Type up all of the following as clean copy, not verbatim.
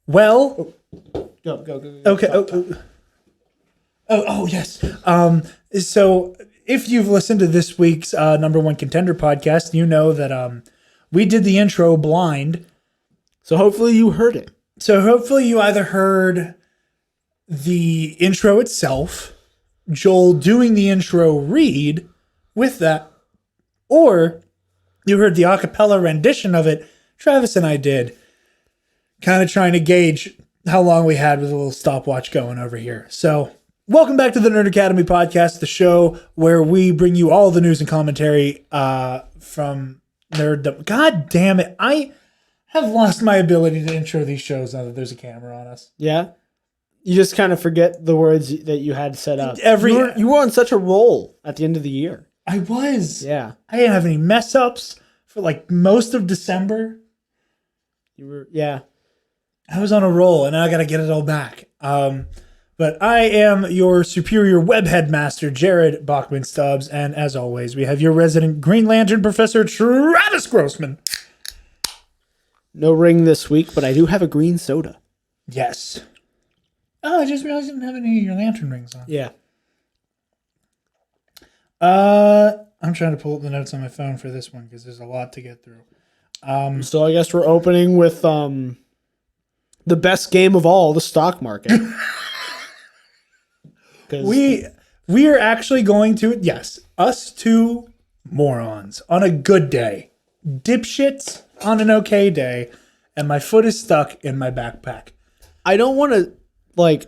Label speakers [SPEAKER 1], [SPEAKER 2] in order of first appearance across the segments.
[SPEAKER 1] Well,
[SPEAKER 2] Go.
[SPEAKER 1] okay.
[SPEAKER 2] Talk.
[SPEAKER 1] Yes. So if you've listened to this week's number one contender podcast, you know that we did the intro blind.
[SPEAKER 2] So hopefully you heard it.
[SPEAKER 1] So hopefully you either heard the intro itself, Joel doing the intro read with that, or you heard the a cappella rendition of it Travis and I did, kind of trying to gauge how long we had with a little stopwatch going over here. So welcome back to the Nerd Academy podcast, the show where we bring you all the news and commentary from Nerd. God damn it. I have lost my ability to intro these shows now that there's a camera on us.
[SPEAKER 2] Yeah? You just kind of forget the words that you had set up. You were on such a roll at the end of the year.
[SPEAKER 1] I was.
[SPEAKER 2] Yeah.
[SPEAKER 1] I didn't have any mess ups for like most of December.
[SPEAKER 2] Yeah.
[SPEAKER 1] I was on a roll and now I got to get it all back. But I am your superior web headmaster, Jarod Bachman Stubbs. And as always, we have your resident Green Lantern Professor, Travis Grossman.
[SPEAKER 2] No ring this week, but I do have a green soda.
[SPEAKER 1] Yes. Oh, I just realized I didn't have any of your lantern rings on.
[SPEAKER 2] Yeah.
[SPEAKER 1] I'm trying to pull up the notes on my phone for this one because there's a lot to get through.
[SPEAKER 2] So I guess we're opening with the best game of all, the stock market.
[SPEAKER 1] We are actually going to, yes, us two morons on a good day, dipshits on an okay day, and my foot is stuck in my backpack.
[SPEAKER 2] I don't want to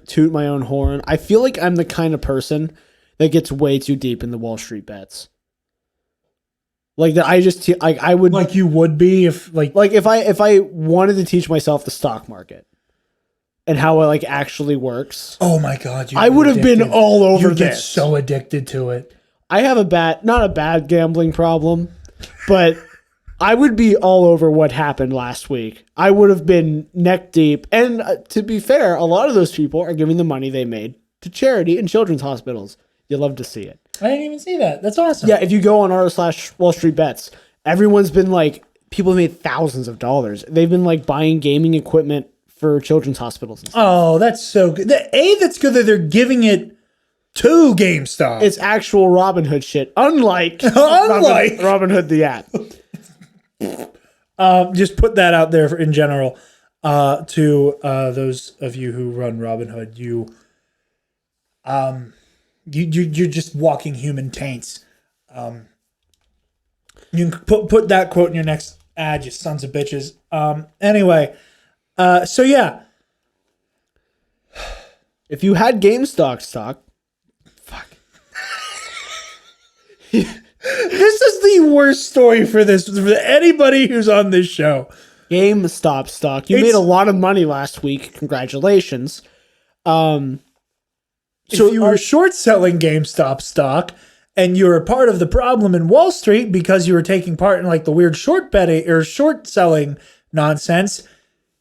[SPEAKER 2] toot my own horn. I feel like I'm the kind of person that gets way too deep in the Wall Street bets. Like that, I would
[SPEAKER 1] like you would be if
[SPEAKER 2] if I wanted to teach myself the stock market and how it actually works.
[SPEAKER 1] Oh my God,
[SPEAKER 2] I would have been all over
[SPEAKER 1] you get
[SPEAKER 2] this.
[SPEAKER 1] so addicted to it.
[SPEAKER 2] I have not a bad gambling problem, but I would be all over what happened last week. I would have been neck deep. And to be fair, a lot of those people are giving the money they made to charity and children's hospitals. You'll love to see it.
[SPEAKER 1] I didn't even see that. That's awesome.
[SPEAKER 2] Yeah, if you go on r/Wall Street Bets, everyone's been people have made thousands of dollars. They've been buying gaming equipment for children's hospitals and stuff.
[SPEAKER 1] Oh, that's so good. That's good that they're giving it to GameStop.
[SPEAKER 2] It's actual Robinhood shit, unlike Robinhood the app.
[SPEAKER 1] Just put that out there in general to those of you who run Robinhood. You're just walking human taints. You can put that quote in your next ad, you sons of bitches. Anyway, so yeah.
[SPEAKER 2] If you had GameStop stock, fuck.
[SPEAKER 1] This is the worst story for anybody who's on this show.
[SPEAKER 2] GameStop stock. You made a lot of money last week. Congratulations.
[SPEAKER 1] If you were short selling GameStop stock and you were part of the problem in Wall Street because you were taking part in the weird short betting or short selling nonsense,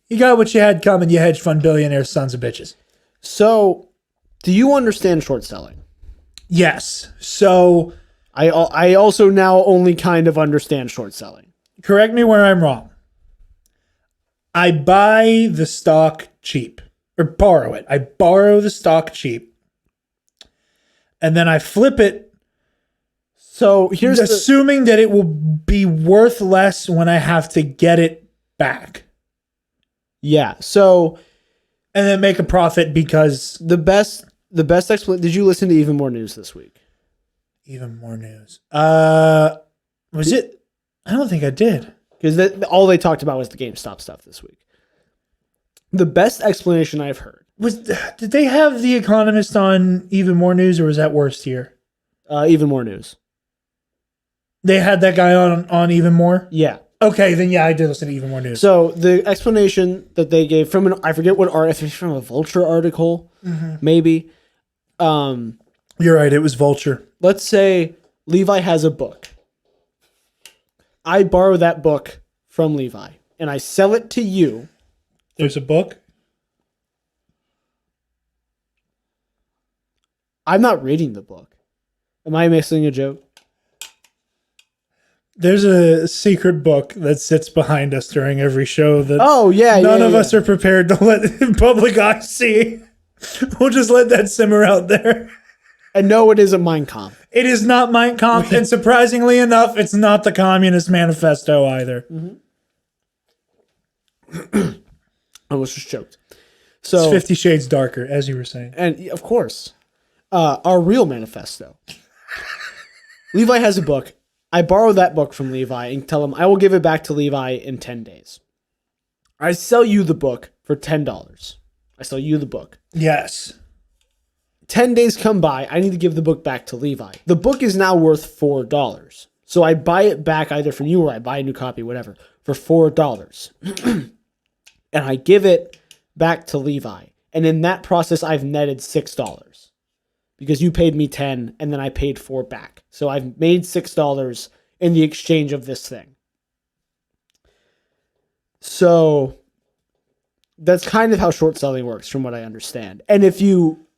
[SPEAKER 1] you got what you had coming, you hedge fund billionaire sons of bitches.
[SPEAKER 2] So, do you understand short selling?
[SPEAKER 1] Yes. So
[SPEAKER 2] I also now only kind of understand short selling.
[SPEAKER 1] Correct me where I'm wrong. I buy the stock cheap or borrow it. I borrow the stock cheap. And then I flip it.
[SPEAKER 2] So here's
[SPEAKER 1] assuming that it will be worth less when I have to get it back.
[SPEAKER 2] Yeah. So,
[SPEAKER 1] and then make a profit because
[SPEAKER 2] the best explanation. Did you listen to Even More News this week?
[SPEAKER 1] Even More News. Was it? I don't think I did.
[SPEAKER 2] Because all they talked about was the GameStop stuff this week. The best explanation I've heard.
[SPEAKER 1] Did they have The Economist on Even More News, or was that worst here?
[SPEAKER 2] Even More News.
[SPEAKER 1] They had that guy on Even More?
[SPEAKER 2] Yeah.
[SPEAKER 1] Okay, then yeah, I did listen to Even More News.
[SPEAKER 2] So the explanation that they gave from I forget what if it's from a Vulture article, maybe.
[SPEAKER 1] You're right, it was Vulture.
[SPEAKER 2] Let's say Levi has a book. I borrow that book from Levi, and I sell it to you.
[SPEAKER 1] There's a book?
[SPEAKER 2] I'm not reading the book. Am I missing a joke?
[SPEAKER 1] There's a secret book that sits behind us during every show that none of us are prepared to let public eye see. We'll just let that simmer out there.
[SPEAKER 2] And no, it isn't Mein Kampf.
[SPEAKER 1] It is not Mein Kampf, and surprisingly enough, it's not the Communist Manifesto either.
[SPEAKER 2] I was just choked. So
[SPEAKER 1] It's 50 Shades Darker, as you were saying.
[SPEAKER 2] And of course, our real manifesto. Levi has a book. I borrow that book from Levi and tell him I will give it back to Levi in 10 days. I sell you the book for $10. I sell you the book.
[SPEAKER 1] Yes.
[SPEAKER 2] 10 days come by. I need to give the book back to Levi. The book is now worth $4. So I buy it back either from you or I buy a new copy, whatever, for $4. And I give it back to Levi. And in that process, I've netted $6 because you paid me 10 and then I paid 4 back. So I've made $6 in the exchange of this thing. So that's kind of how short selling works from what I understand. And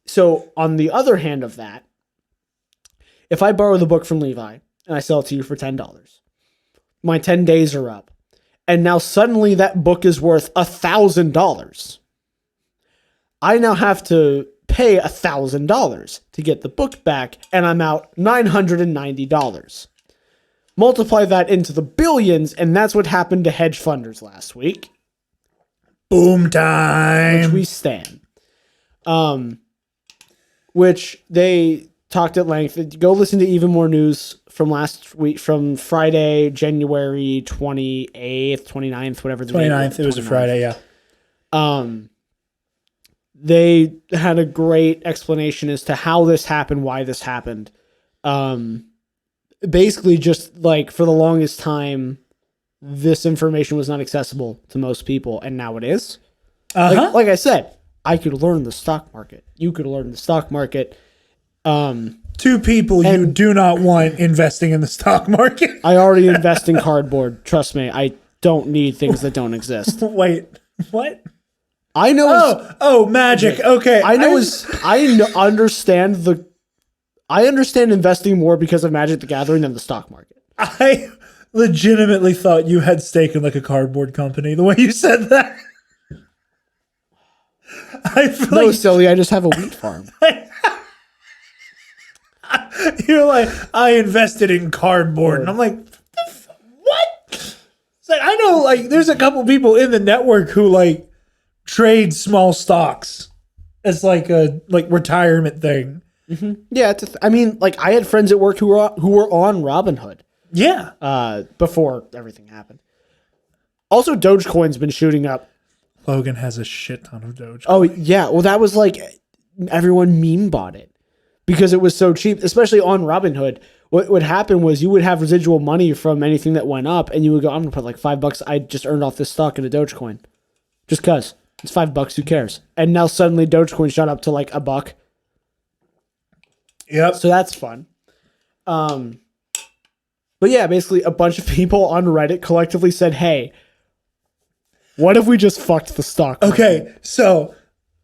[SPEAKER 2] so on the other hand of that, if I borrow the book from Levi and I sell it to you for $10, my 10 days are up. And now suddenly that book is worth $1,000. I now have to pay $1,000 to get the book back, and I'm out $990. Multiply that into the billions, and that's what happened to hedge funders last week.
[SPEAKER 1] Boom time.
[SPEAKER 2] Which we stand. Which they talked at length. Go listen to even more news from last week, from Friday, January 28th, 29th, whatever the
[SPEAKER 1] 29th. It was a Friday, yeah.
[SPEAKER 2] They had a great explanation as to how this happened, why this happened. Basically, just like for the longest time, this information was not accessible to most people, and now it is. Like I said, I could learn the stock market. You could learn the stock market.
[SPEAKER 1] Two people you do not want investing in the stock market.
[SPEAKER 2] I already invest in cardboard. Trust me, I don't need things that don't exist.
[SPEAKER 1] Wait, what?
[SPEAKER 2] I know.
[SPEAKER 1] Oh, magic. Okay.
[SPEAKER 2] I understand investing more because of Magic the Gathering than the stock market.
[SPEAKER 1] I legitimately thought you had stake in like a cardboard company. The way you said that.
[SPEAKER 2] No, silly. I just have a wheat farm.
[SPEAKER 1] You're like, I invested in cardboard. And I'm like, what? It's like, I know, like, there's a couple people in the network who, like, trade small stocks as, like, a retirement thing.
[SPEAKER 2] Mm-hmm. Yeah, I mean, like, I had friends at work who were on Robinhood.
[SPEAKER 1] Yeah.
[SPEAKER 2] Before everything happened. Also, Dogecoin's been shooting up.
[SPEAKER 1] Logan has a shit ton of Dogecoin.
[SPEAKER 2] Oh, yeah. Well, that was, like, everyone meme bought it. Because it was so cheap, especially on Robinhood. What would happen was you would have residual money from anything that went up, and you would go, I'm going to put like $5 I just earned off this stock in a Dogecoin. Just because. It's $5, who cares? And now suddenly Dogecoin shot up to like $1.
[SPEAKER 1] Yep.
[SPEAKER 2] So that's fun. But yeah, basically a bunch of people on Reddit collectively said, hey, what if we just fucked the stock market?
[SPEAKER 1] Okay, so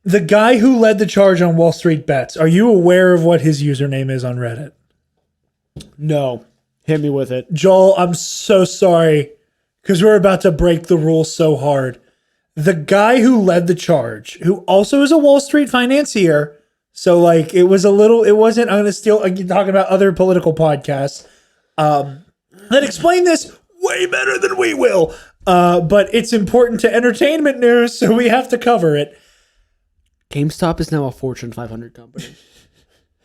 [SPEAKER 1] the guy who led the charge on Wall Street Bets, are you aware of what his username is on Reddit?
[SPEAKER 2] No. Hit me with it.
[SPEAKER 1] Joel, I'm so sorry because we're about to break the rules so hard. The guy who led the charge, who also is a Wall Street financier, so like it wasn't, I'm going to steal, talking about other political podcasts that explain this way better than we will. But it's important to entertainment news, so we have to cover it.
[SPEAKER 2] GameStop is now a Fortune 500 company.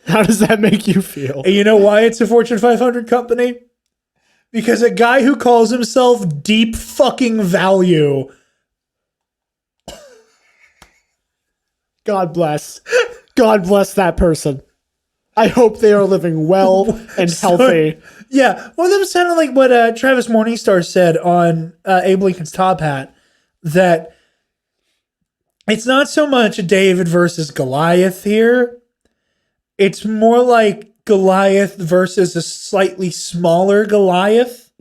[SPEAKER 2] How does that make you feel?
[SPEAKER 1] And you know why it's a Fortune 500 company? Because a guy who calls himself Deep Fucking Value.
[SPEAKER 2] God bless. God bless that person. I hope they are living well and healthy.
[SPEAKER 1] Yeah. Well, that was kind of like what Travis Morningstar said on Abe Lincoln's Top Hat, that it's not so much David versus Goliath here. It's more like Goliath versus a slightly smaller Goliath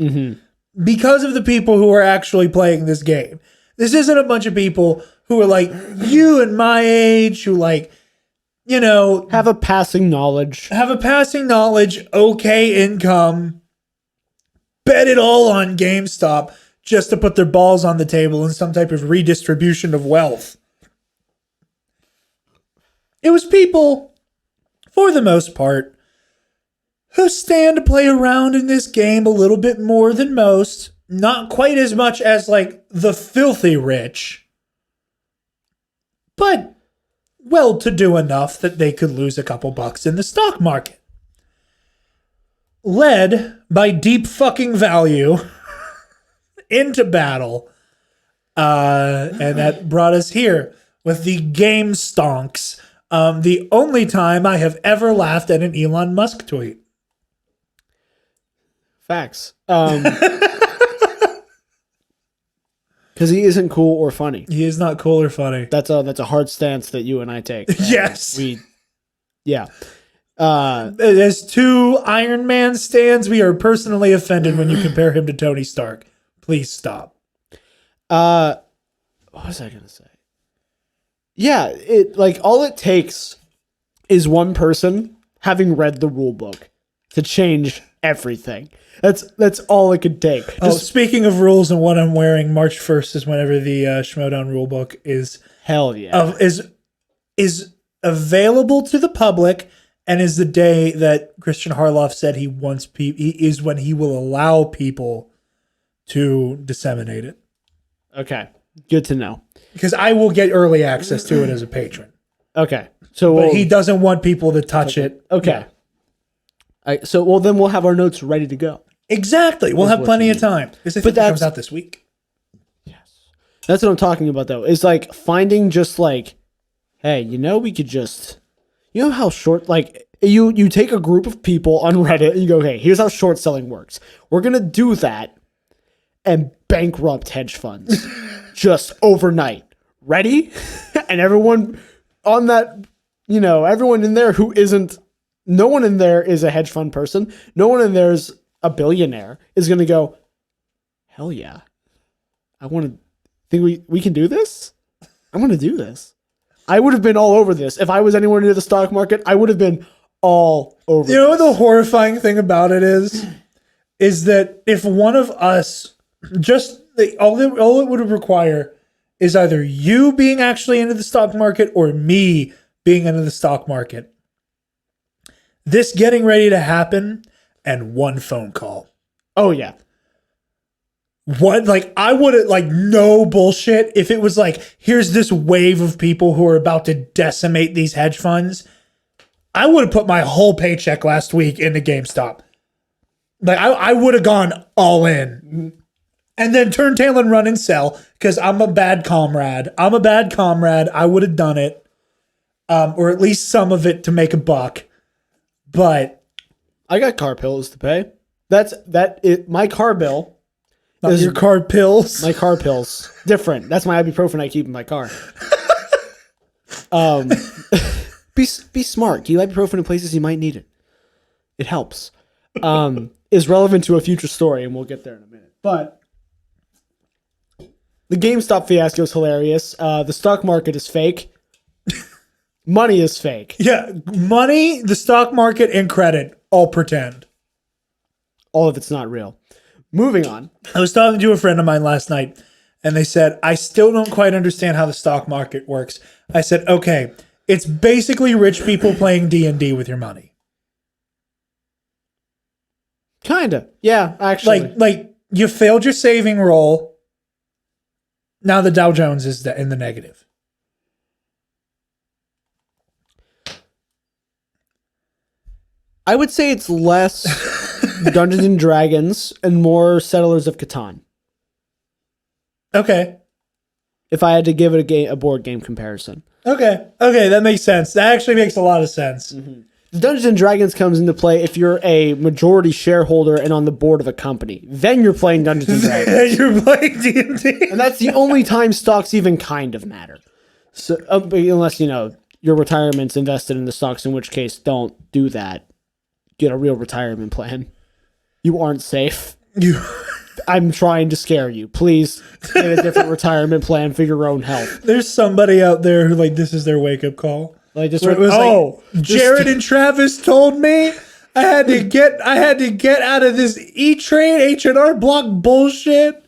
[SPEAKER 1] because of the people who are actually playing this game. This isn't a bunch of people who are like you and my age who like, you know,
[SPEAKER 2] have a passing knowledge,
[SPEAKER 1] okay income. bet it all on GameStop just to put their balls on the table in some type of redistribution of wealth. It was people, for the most part, who stand to play around in this game a little bit more than most. Not quite as much as like the filthy rich, but well-to-do enough that they could lose a couple bucks in the stock market. Led by deep fucking value into battle. And that brought us here with the GameStonks. The only time I have ever laughed at an Elon Musk tweet.
[SPEAKER 2] Facts. Because he isn't cool or funny.
[SPEAKER 1] He is not cool or funny.
[SPEAKER 2] That's a hard stance that you and I take.
[SPEAKER 1] Yes.
[SPEAKER 2] Yeah.
[SPEAKER 1] As two Iron Man stands, we are personally offended when you compare him to Tony Stark. Please stop.
[SPEAKER 2] What was I gonna say? Yeah, all it takes is one person having read the rule book to change everything. That's all it could take.
[SPEAKER 1] Speaking of rules and what I'm wearing, March 1st is whenever the Schmodown rulebook is
[SPEAKER 2] hell yeah
[SPEAKER 1] is available to the public, and is the day that Christian Harloff said he wants is when he will allow people to disseminate it.
[SPEAKER 2] Okay, good to know.
[SPEAKER 1] Because I will get early access to it as a patron.
[SPEAKER 2] Okay,
[SPEAKER 1] but he doesn't want people to touch it.
[SPEAKER 2] Okay. Yeah. Then we'll have our notes ready to go.
[SPEAKER 1] Exactly. We'll have plenty of time. Because I think it comes out this week.
[SPEAKER 2] Yes. That's what I'm talking about, though. It's like finding just like, hey, we could just, how short, like, you take a group of people on Reddit and you go, hey, here's how short selling works. We're going to do that and bankrupt hedge funds just overnight. Ready? And everyone on that, everyone in there who isn't, no one in there is a hedge fund person. No one in there is a billionaire is going to go, hell yeah. I want to think we can do this. I want to do this. I would have been all over this. If I was anywhere near the stock market, I would have been all over
[SPEAKER 1] You know what the horrifying thing about it is that if one of us all it would require is either you being actually into the stock market or me being into the stock market. This getting ready to happen and one phone call.
[SPEAKER 2] Oh yeah.
[SPEAKER 1] I would have no bullshit if it was here's this wave of people who are about to decimate these hedge funds. I would have put my whole paycheck last week into GameStop. I would have gone all in. And then turn tail and run and sell because I'm a bad comrade. I would have done it. Or at least some of it to make a buck. But
[SPEAKER 2] I got car pills to pay. My car bill.
[SPEAKER 1] Not your car pills.
[SPEAKER 2] My car pills. Different. That's my ibuprofen I keep in my car. Be smart. Keep ibuprofen in places you might need it. It helps. Is relevant to a future story, and we'll get there in a minute. But the GameStop fiasco is hilarious. The stock market is fake. Money is fake.
[SPEAKER 1] Yeah, money, the stock market, and credit all pretend.
[SPEAKER 2] All of it's not real. Moving on.
[SPEAKER 1] I was talking to a friend of mine last night, and they said, I still don't quite understand how the stock market works. I said, okay, it's basically rich people playing D&D with your money.
[SPEAKER 2] Kinda. Yeah, actually.
[SPEAKER 1] Like you failed your saving roll. Now the Dow Jones is in the negative.
[SPEAKER 2] I would say it's less Dungeons and Dragons and more Settlers of Catan.
[SPEAKER 1] Okay.
[SPEAKER 2] If I had to give it a board game comparison.
[SPEAKER 1] Okay, that makes sense. That actually makes a lot of sense.
[SPEAKER 2] Mm-hmm. Dungeons and Dragons comes into play if you're a majority shareholder and on the board of a company. Then you're playing Dungeons and Dragons.
[SPEAKER 1] You're playing D&D.
[SPEAKER 2] And that's the only time stocks even kind of matter. So unless, your retirement's invested in the stocks, in which case don't do that. Get a real retirement plan. You aren't safe. I'm trying to scare you. Please get a different retirement plan for your own health.
[SPEAKER 1] There's somebody out there who this is their wake up call.
[SPEAKER 2] Jarod
[SPEAKER 1] and Travis told me I had to get out of this E-Trade H&R Block bullshit.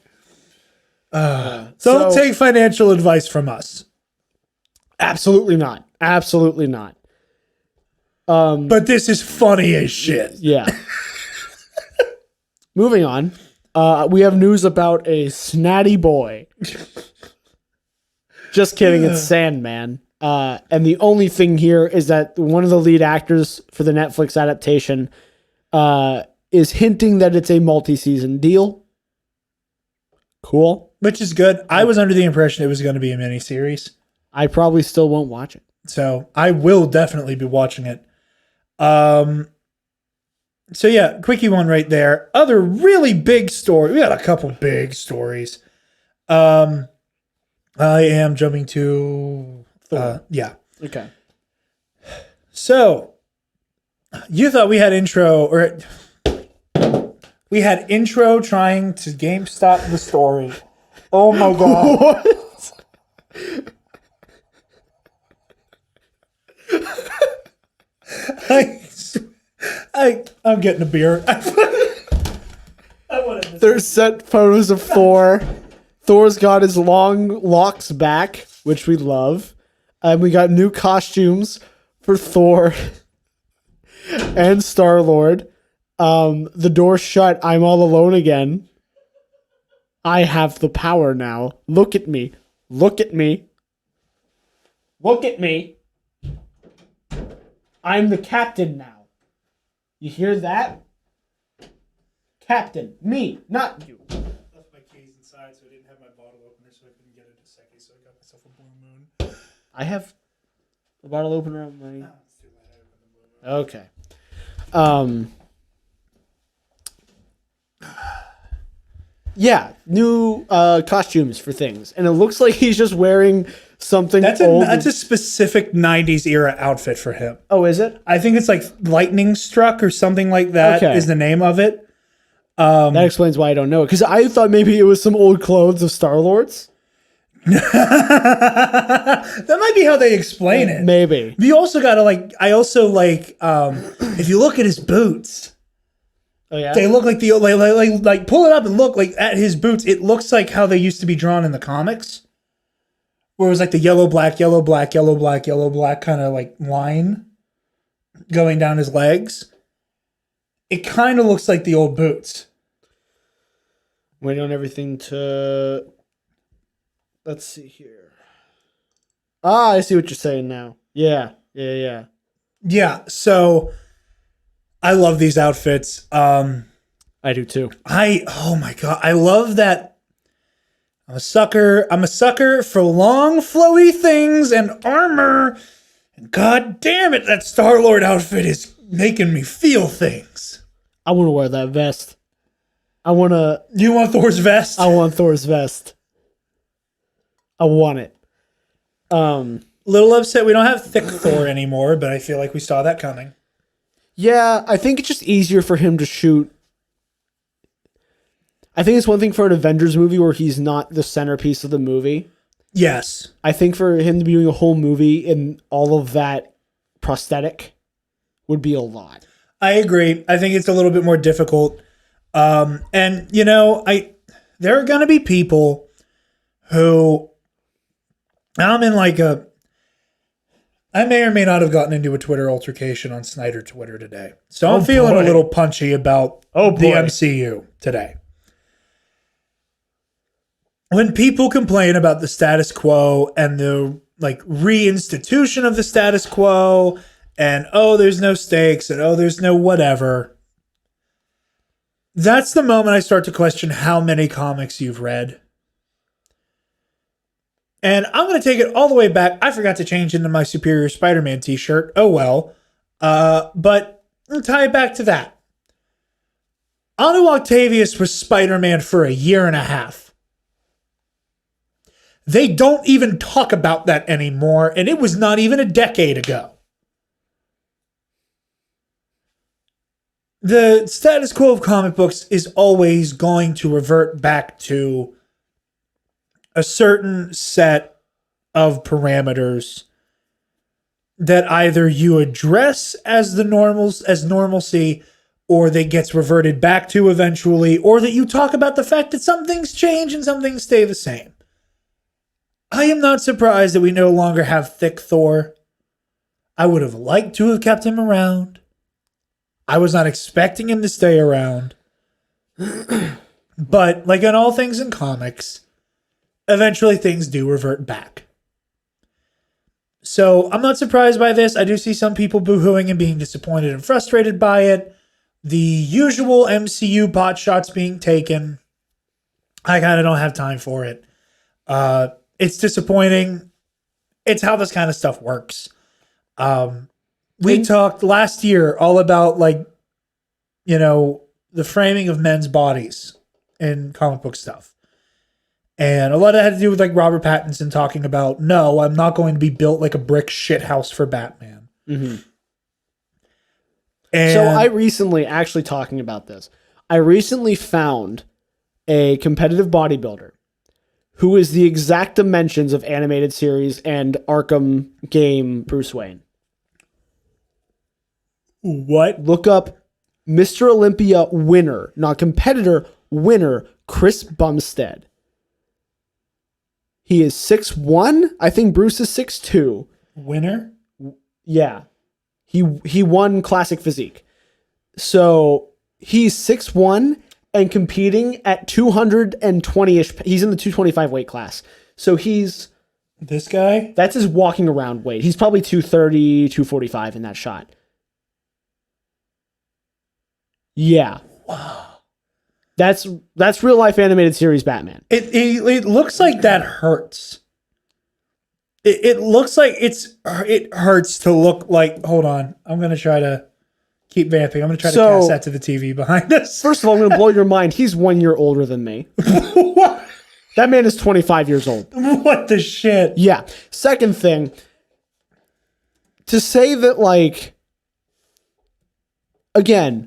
[SPEAKER 1] Don't take financial advice from us.
[SPEAKER 2] Absolutely not. Absolutely not.
[SPEAKER 1] But this is funny as shit.
[SPEAKER 2] Yeah. Moving on. We have news about a snatty boy. Just kidding. It's Sandman. And the only thing here is that one of the lead actors for the Netflix adaptation is hinting that it's a multi-season deal. Cool.
[SPEAKER 1] Which is good. I was under the impression it was going to be a miniseries.
[SPEAKER 2] I probably still won't watch it.
[SPEAKER 1] So I will definitely be watching it. So yeah, quickie one right there. Other really big story. We got a couple big stories. I am jumping to
[SPEAKER 2] Thor.
[SPEAKER 1] Yeah.
[SPEAKER 2] Okay.
[SPEAKER 1] So you thought we had intro trying to GameStop the story. Oh my god. I'm getting a beer.
[SPEAKER 2] There's set photos of Thor. Thor's got his long locks back, which we love. And we got new costumes for Thor and Star-Lord. The door's shut. I'm all alone again. I have the power now. Look at me. Look at me. Look at me. I'm the captain now. You hear that? Captain. Me, not you.
[SPEAKER 1] Left my keys inside, so I didn't have my bottle opener, so I couldn't get it a second, so I got myself a Blue Moon.
[SPEAKER 2] I have a bottle opener on my...
[SPEAKER 1] Oh, it's too late. I opened the Blue Moon.
[SPEAKER 2] Okay. Yeah, new costumes for things. And it looks like he's just wearing something old.
[SPEAKER 1] That's a specific 90s era outfit for him.
[SPEAKER 2] Oh, is it?
[SPEAKER 1] I think it's like Lightning Struck or something like that is the name of it.
[SPEAKER 2] That explains why I don't know it. Because I thought maybe it was some old clothes of Star-Lord's.
[SPEAKER 1] That might be how they explain it.
[SPEAKER 2] Maybe.
[SPEAKER 1] But you also gotta if you look at his boots.
[SPEAKER 2] Oh yeah.
[SPEAKER 1] They look like like pull it up and look like at his boots. It looks like how they used to be drawn in the comics, where it was like the yellow, black, yellow, black, yellow, black, yellow, black kind of like line going down his legs. It kind of looks like the old boots.
[SPEAKER 2] Waiting on everything to... Let's see here. Ah, I see what you're saying now. Yeah.
[SPEAKER 1] Yeah. So I love these outfits.
[SPEAKER 2] I do too.
[SPEAKER 1] Oh my god, I love that. I'm a sucker for long flowy things and armor. And god damn it, that Star-Lord outfit is making me feel things.
[SPEAKER 2] I want to wear that vest.
[SPEAKER 1] You want Thor's vest?
[SPEAKER 2] I want Thor's vest. I want it.
[SPEAKER 1] Little upset we don't have thick Thor anymore, but I feel like we saw that coming.
[SPEAKER 2] Yeah, I think it's just easier for him to shoot. I think it's one thing for an Avengers movie where he's not the centerpiece of the movie.
[SPEAKER 1] Yes.
[SPEAKER 2] I think for him to be doing a whole movie in all of that prosthetic would be a lot.
[SPEAKER 1] I agree. I think it's a little bit more difficult. And there are going to be people who I may or may not have gotten into a Twitter altercation on Snyder Twitter today. So I'm feeling a little punchy about the MCU today. When people complain about the status quo and the reinstitution of the status quo and there's no stakes and there's no whatever, that's the moment I start to question how many comics you've read. And I'm going to take it all the way back. I forgot to change into my Superior Spider-Man t-shirt. Oh well. But I'll tie it back to that. Anu Octavius was Spider-Man for a year and a half. They don't even talk about that anymore, and it was not even a decade ago. The status quo of comic books is always going to revert back to a certain set of parameters that either you address as normalcy, or that gets reverted back to eventually, or that you talk about the fact that some things change and some things stay the same. I am not surprised that we no longer have thick Thor. I would have liked to have kept him around. I was not expecting him to stay around. But like in all things in comics, eventually things do revert back. So I'm not surprised by this. I do see some people boo-hooing and being disappointed and frustrated by it. The usual MCU pot shots being taken. I kind of don't have time for it. It's disappointing. It's how this kind of stuff works. We talked last year all about the framing of men's bodies in comic book stuff. And a lot of it had to do with Robert Pattinson talking about, no, I'm not going to be built like a brick shithouse for Batman.
[SPEAKER 2] Mm-hmm.
[SPEAKER 1] And
[SPEAKER 2] so I recently, actually talking about this, I recently found a competitive bodybuilder who is the exact dimensions of animated series and Arkham game Bruce Wayne.
[SPEAKER 1] What?
[SPEAKER 2] Look up Mr. Olympia winner, not competitor, winner, Chris Bumstead. He is 6'1". I think Bruce is 6'2".
[SPEAKER 1] Winner?
[SPEAKER 2] Yeah. He won Classic Physique. So he's 6'1" and competing at 220-ish. He's in the 225 weight class. So he's...
[SPEAKER 1] This guy?
[SPEAKER 2] That's his walking around weight. He's probably 230, 245 in that shot. Yeah.
[SPEAKER 1] Wow.
[SPEAKER 2] That's real life animated series Batman.
[SPEAKER 1] It looks like that hurts. It looks like it hurts to look like. Hold on, I'm gonna try to keep vamping. I'm gonna try to cast that to the TV behind us.
[SPEAKER 2] First of all, I'm gonna blow your mind. He's 1 year older than me.
[SPEAKER 1] What?
[SPEAKER 2] That man is 25 years old.
[SPEAKER 1] What the shit?
[SPEAKER 2] Yeah. Second thing, to say that again,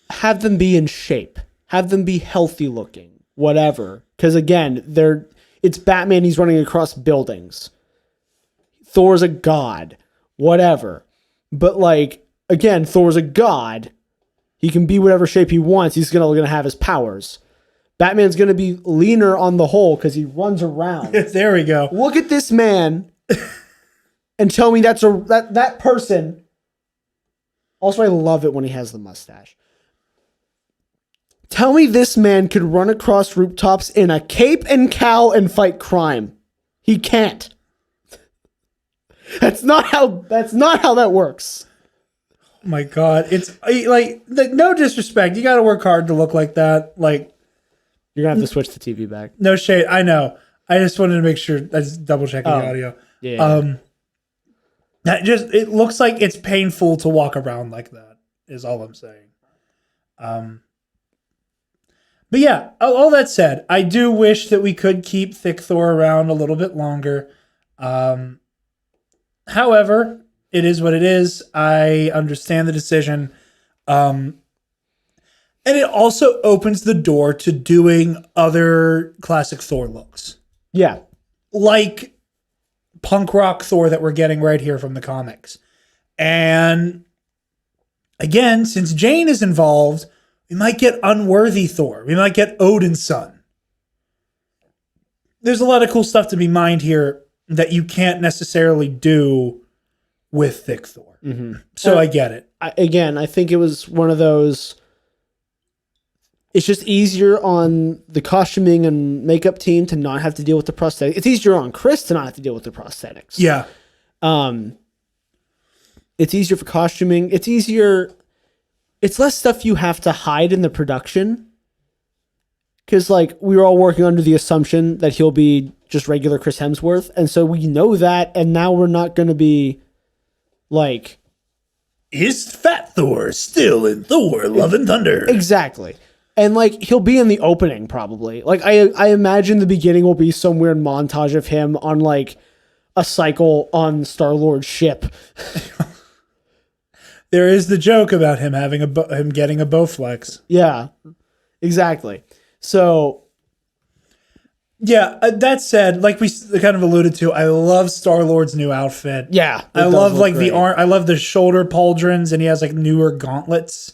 [SPEAKER 2] have them be in shape. Have them be healthy looking, whatever. Because again, it's Batman. He's running across buildings. Thor's a god, whatever. But again, Thor's a god. He can be whatever shape he wants. He's gonna have his powers. Batman's gonna be leaner on the whole because he runs around.
[SPEAKER 1] There we go.
[SPEAKER 2] Look at this man, and tell me that person. Also, I love it when he has the mustache. Tell me this man could run across rooftops in a cape and cowl and fight crime. He can't. That's not how that works.
[SPEAKER 1] Oh my God. It's no disrespect. You got to work hard to look like that.
[SPEAKER 2] You're going to have to switch the TV back.
[SPEAKER 1] No shade. I know. I just wanted to make sure. I just double checking the audio.
[SPEAKER 2] Yeah.
[SPEAKER 1] It looks like it's painful to walk around like that is all I'm saying. But yeah, all that said, I do wish that we could keep Thick Thor around a little bit longer. However, it is what it is. I understand the decision. And it also opens the door to doing other classic Thor looks.
[SPEAKER 2] Yeah.
[SPEAKER 1] Like punk rock Thor that we're getting right here from the comics. And again, since Jane is involved, we might get unworthy Thor. We might get Odin's son. There's a lot of cool stuff to be mined here that you can't necessarily do with thick Thor.
[SPEAKER 2] Mm-hmm.
[SPEAKER 1] So I get it.
[SPEAKER 2] I think it was one of those. It's just easier on the costuming and makeup team to not have to deal with the prosthetics. It's easier on Chris to not have to deal with the prosthetics.
[SPEAKER 1] Yeah.
[SPEAKER 2] It's easier for costuming. It's easier. It's less stuff you have to hide in the production. Because, we were all working under the assumption that he'll be just regular Chris Hemsworth. And so we know that, and now we're not going to be,
[SPEAKER 1] Is Fat Thor still in Thor Love and Thunder?
[SPEAKER 2] Exactly. And, he'll be in the opening, probably. I imagine the beginning will be some weird montage of him on, a cycle on Star-Lord's ship.
[SPEAKER 1] There is the joke about him having him getting a Bowflex.
[SPEAKER 2] Yeah, exactly. So
[SPEAKER 1] Yeah, that said, like we kind of alluded to, I love Star-Lord's new outfit.
[SPEAKER 2] Yeah,
[SPEAKER 1] I love like the arm. I love the shoulder pauldrons, and he has like newer gauntlets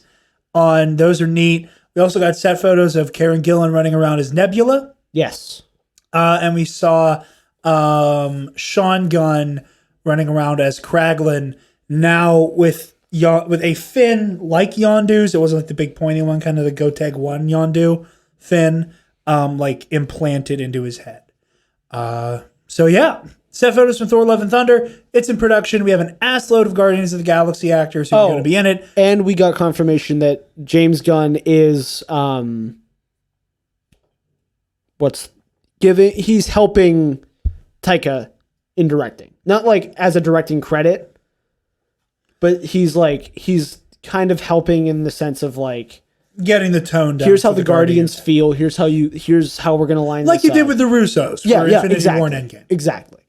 [SPEAKER 1] on. Those are neat. We also got set photos of Karen Gillan running around as Nebula.
[SPEAKER 2] Yes.
[SPEAKER 1] And we saw Sean Gunn running around as Kraglin, now with a fin like Yondu's. It wasn't like the big pointy one, kind of the Goteg 1 Yondu fin, like implanted into his head. So yeah, set photos from Thor: Love and Thunder. It's in production. We have an ass load of Guardians of the Galaxy actors who are going to be in it.
[SPEAKER 2] And we got confirmation that James Gunn is he's helping Taika in directing. Not like as a directing credit, but he's kind of helping in the sense of like
[SPEAKER 1] getting the tone down.
[SPEAKER 2] Here's how the Guardians feel. Here's how we're gonna line
[SPEAKER 1] like
[SPEAKER 2] this
[SPEAKER 1] you did
[SPEAKER 2] up.
[SPEAKER 1] with the Russos for Infinity War and Endgame.
[SPEAKER 2] Exactly.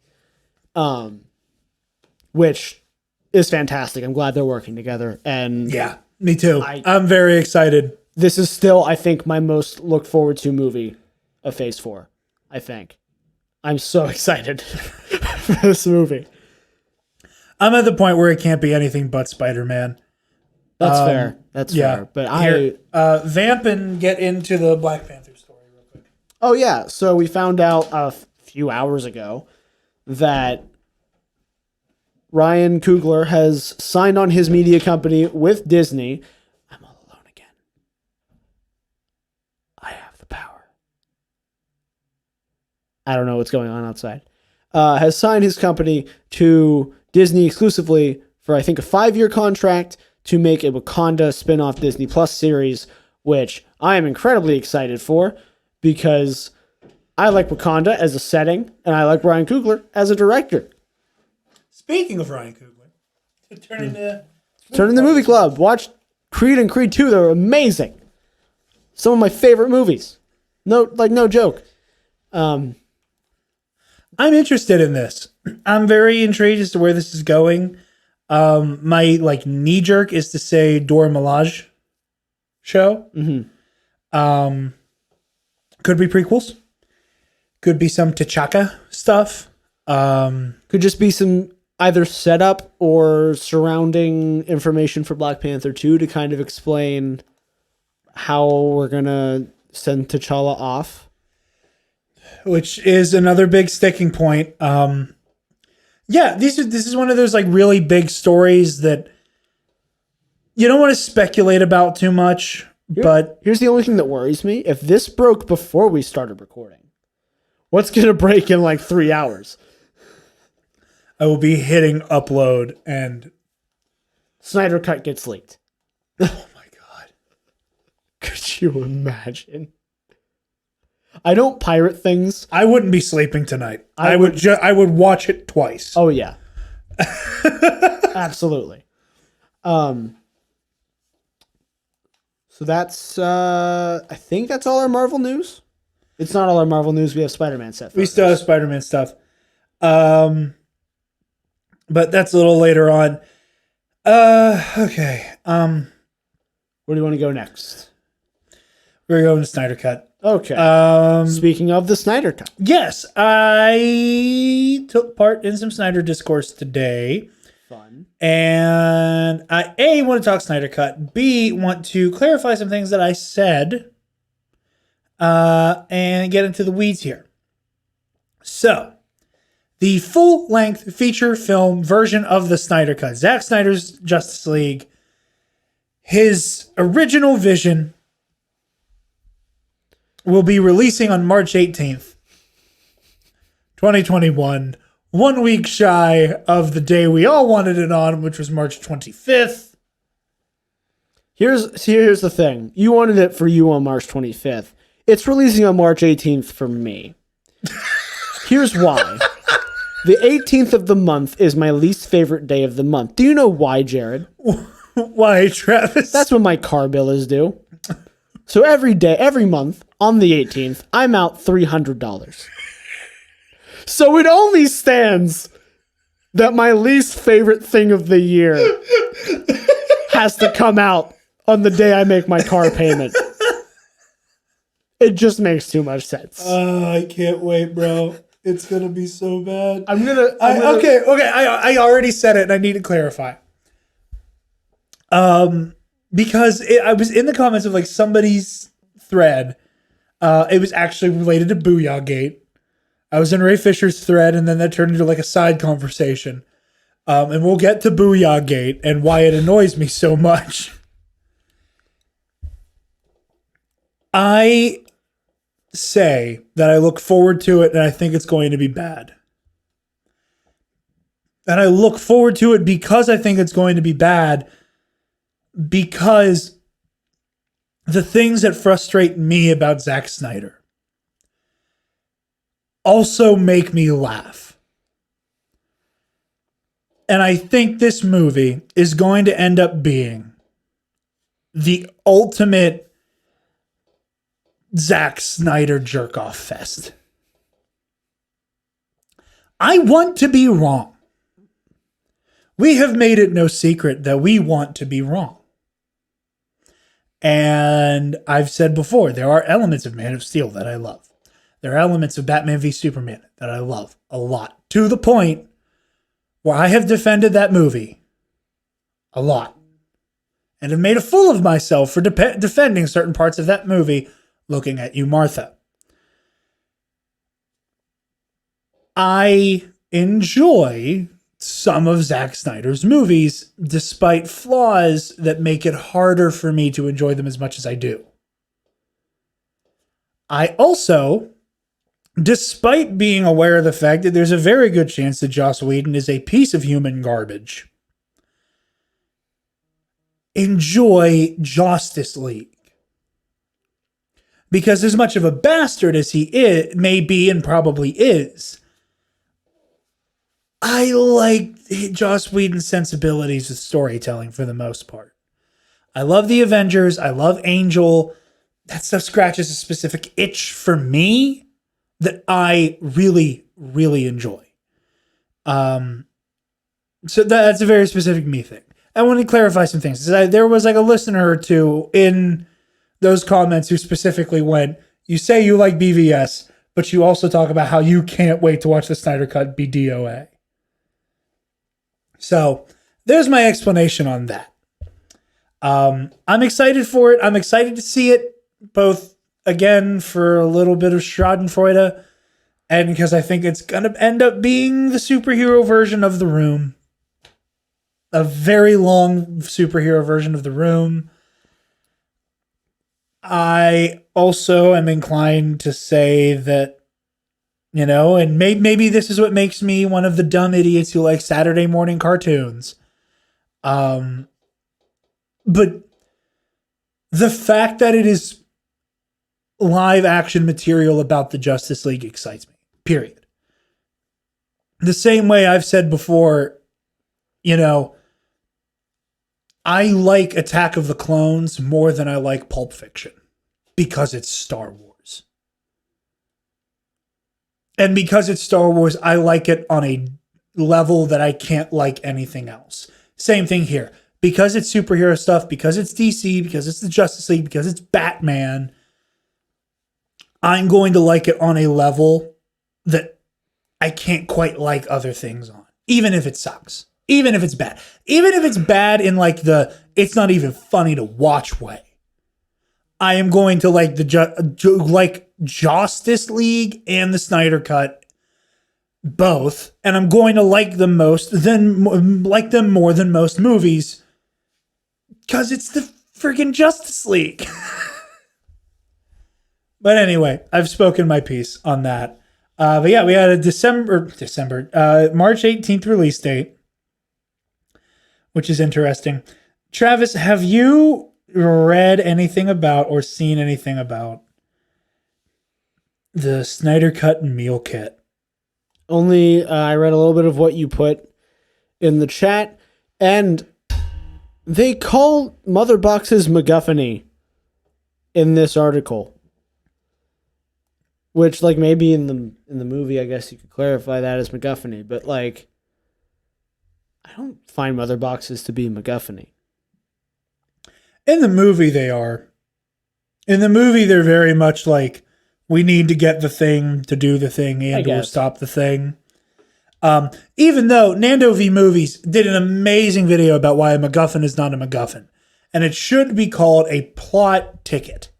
[SPEAKER 2] Which is fantastic. I'm glad they're working together. And
[SPEAKER 1] yeah, me too. I'm very excited.
[SPEAKER 2] This is still, I think, my most look forward to movie of Phase 4. I think. I'm so excited for this movie.
[SPEAKER 1] I'm at the point where it can't be anything but Spider-Man.
[SPEAKER 2] That's fair. That's fair. But
[SPEAKER 1] vamp and get into the Black Panther story real quick.
[SPEAKER 2] Oh yeah. So we found out a few hours ago that Ryan Coogler has signed on his media company with Disney. I'm all alone again. I have the power. I don't know what's going on outside. Has signed his company to Disney exclusively for, I think, a 5-year contract to make a Wakanda spin-off Disney Plus series, which I am incredibly excited for because I like Wakanda as a setting and I like Ryan Coogler as a director.
[SPEAKER 1] Speaking of Ryan Coogler,
[SPEAKER 2] turn in the movie club. Watch Creed and Creed 2. They're amazing. Some of my favorite movies. No joke.
[SPEAKER 1] I'm interested in this. I'm very intrigued as to where this is going. My knee jerk is to say Dora Milaje show.
[SPEAKER 2] Mm-hmm.
[SPEAKER 1] Could be prequels. Could be some T'Chaka stuff.
[SPEAKER 2] Could just be some either setup or surrounding information for Black Panther 2 to kind of explain how we're gonna send T'Challa off.
[SPEAKER 1] Which is another big sticking point. Yeah, this is one of those really big stories that you don't want to speculate about too much. But
[SPEAKER 2] here's the only thing that worries me: if this broke before we started recording, what's gonna break in 3 hours?
[SPEAKER 1] I will be hitting upload and
[SPEAKER 2] Snyder Cut gets leaked.
[SPEAKER 1] Oh my god!
[SPEAKER 2] Could you imagine? I don't pirate things.
[SPEAKER 1] I wouldn't be sleeping tonight. I would watch it twice.
[SPEAKER 2] Oh yeah. Absolutely. So that's I think that's all our Marvel news. It's not all our Marvel news. We have Spider-Man stuff.
[SPEAKER 1] We still have Spider-Man stuff. But that's a little later on. Okay.
[SPEAKER 2] Where do you want to go next?
[SPEAKER 1] We're going to Snyder Cut.
[SPEAKER 2] Okay. Speaking of the Snyder Cut.
[SPEAKER 1] Yes, I took part in some Snyder discourse today.
[SPEAKER 2] Fun.
[SPEAKER 1] And I, A, want to talk Snyder Cut. B, want to clarify some things that I said. And get into the weeds here. So, the full-length feature film version of the Snyder Cut. Zack Snyder's Justice League. His original vision will be releasing on March 18th, 2021. 1 week shy of the day we all wanted it on, which was March 25th.
[SPEAKER 2] Here's the thing. You wanted it for you on March 25th. It's releasing on March 18th for me. Here's why. The 18th of the month is my least favorite day of the month. Do you know why, Jarod?
[SPEAKER 1] Why, Travis?
[SPEAKER 2] That's when my car bill is due. So every month, on the 18th, I'm out $300. So it only stands that my least favorite thing of the year has to come out on the day I make my car payment. It just makes too much sense.
[SPEAKER 1] I can't wait, bro. It's gonna be so bad.
[SPEAKER 2] Okay.
[SPEAKER 1] I already said it, and I need to clarify. Because I was in the comments of like somebody's thread. It was actually related to Booyah Gate. I was in Ray Fisher's thread, and then that turned into like a side conversation. And we'll get to Booyah Gate and why it annoys me so much. I say that I look forward to it and I think it's going to be bad. And I look forward to it because I think it's going to be bad, because the things that frustrate me about Zack Snyder also make me laugh. And I think this movie is going to end up being the ultimate Zack Snyder jerk-off fest. I want to be wrong. We have made it no secret that we want to be wrong. And I've said before, there are elements of Man of Steel that I love. There are elements of Batman v Superman that I love a lot, to the point where I have defended that movie a lot and have made a fool of myself for defending certain parts of that movie. Looking at you, Martha. I enjoy some of Zack Snyder's movies, despite flaws that make it harder for me to enjoy them as much as I do. I also, despite being aware of the fact that there's a very good chance that Joss Whedon is a piece of human garbage, enjoy Justice League. Because as much of a bastard as he may be and probably is, I like Joss Whedon's sensibilities with storytelling for the most part. I love the Avengers. I love Angel. That stuff scratches a specific itch for me that I really, really enjoy. So that's a very specific me thing. I want to clarify some things. There was like a listener or two in those comments who specifically went, you say you like BVS, but you also talk about how you can't wait to watch the Snyder Cut be DOA. So there's my explanation on that. I'm excited for it. I'm excited to see it, both, again, for a little bit of Schadenfreude, and because I think it's going to end up being the superhero version of The Room. A very long superhero version of The Room. I also am inclined to say that, you know, and maybe this is what makes me one of the dumb idiots who like Saturday morning cartoons. But the fact that it is live action material about the Justice League excites me, period. The same way I've said before, you know, I like Attack of the Clones more than I like Pulp Fiction because it's Star Wars. And because it's Star Wars, I like it on a level that I can't like anything else. Same thing here. Because it's superhero stuff, because it's DC, because it's the Justice League, because it's Batman, I'm going to like it on a level that I can't quite like other things on, even if it sucks. Even if it's bad. Even if it's bad in like the, it's not even funny to watch way. I am going to like like Justice League and the Snyder Cut both. And I'm going to like them more than most movies. Because it's the friggin' Justice League. But anyway, I've spoken my piece on that. But yeah, we had a March 18th release date, which is interesting. Travis, have you read anything about or seen anything about the Snyder Cut meal kit?
[SPEAKER 2] Only I read a little bit of what you put in the chat, and they call mother boxes MacGuffin in this article. Which, like, maybe in the movie, I guess you could clarify that as MacGuffin, but like, I don't find mother boxes to be MacGuffin.
[SPEAKER 1] In the movie, they are. In the movie, they're very much like, we need to get the thing to do the thing and or stop the thing. Even though Nando V Movies did an amazing video about why a MacGuffin is not a MacGuffin. And it should be called a plot ticket.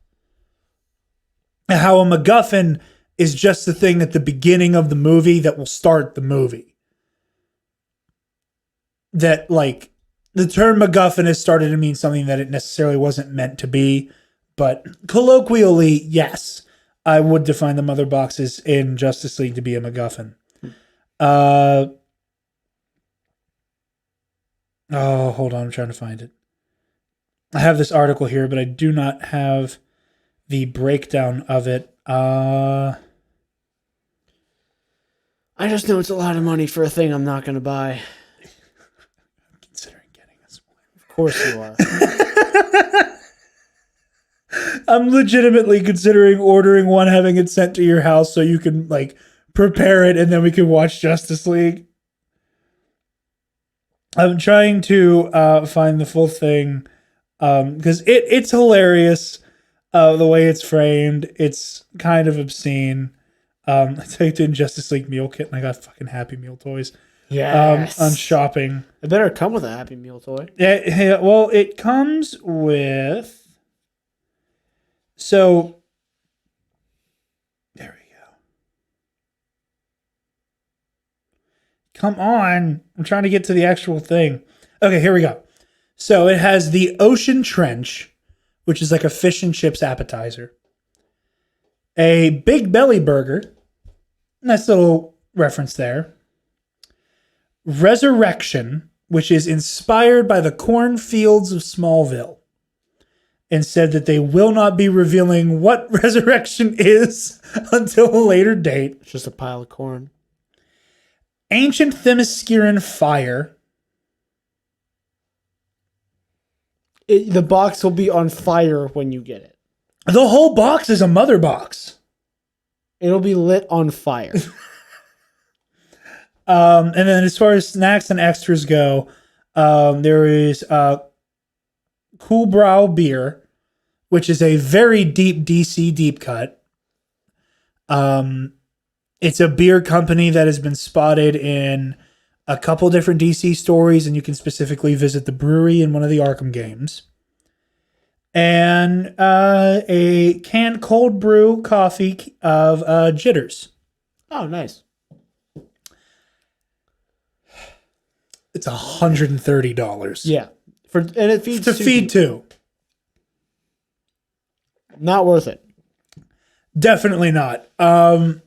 [SPEAKER 1] And how a MacGuffin is just the thing at the beginning of the movie that will start the movie. That, like, the term MacGuffin has started to mean something that it necessarily wasn't meant to be. But colloquially, yes, I would define the mother boxes in Justice League to be a MacGuffin. Oh, hold on. I'm trying to find it. I have this article here, but I do not have the breakdown of it.
[SPEAKER 2] I just know it's a lot of money for a thing I'm not going to buy.
[SPEAKER 1] I'm considering getting this one.
[SPEAKER 2] Of course you are.
[SPEAKER 1] I'm legitimately considering ordering one, having it sent to your house so you can, like, prepare it and then we can watch Justice League. I'm trying to find the full thing because it's hilarious the way it's framed. It's kind of obscene. I typed in Justice League Meal Kit and I got fucking Happy Meal toys.
[SPEAKER 2] Yes.
[SPEAKER 1] On shopping.
[SPEAKER 2] It better come with a Happy Meal toy.
[SPEAKER 1] Yeah, well, it comes with... So, there we go. Come on. I'm trying to get to the actual thing. Okay, here we go. So, it has the Ocean Trench, which is like a fish and chips appetizer. A Big Belly Burger. Nice little reference there. Resurrection, which is inspired by the cornfields of Smallville. And said that they will not be revealing what resurrection is until a later date.
[SPEAKER 2] It's just a pile of corn.
[SPEAKER 1] Ancient Themysciran Fire.
[SPEAKER 2] The box will be on fire when you get it.
[SPEAKER 1] The whole box is a mother box.
[SPEAKER 2] It'll be lit on fire.
[SPEAKER 1] And then as far as snacks and extras go, there is Cool Brow Beer, which is a very deep DC deep cut. It's a beer company that has been spotted in a couple different DC stories, and you can specifically visit the brewery in one of the Arkham games. And a canned cold brew coffee of Jitters.
[SPEAKER 2] Oh, nice.
[SPEAKER 1] It's $130.
[SPEAKER 2] Yeah. And it feeds
[SPEAKER 1] to feed two.
[SPEAKER 2] Not worth it.
[SPEAKER 1] Definitely not. I'm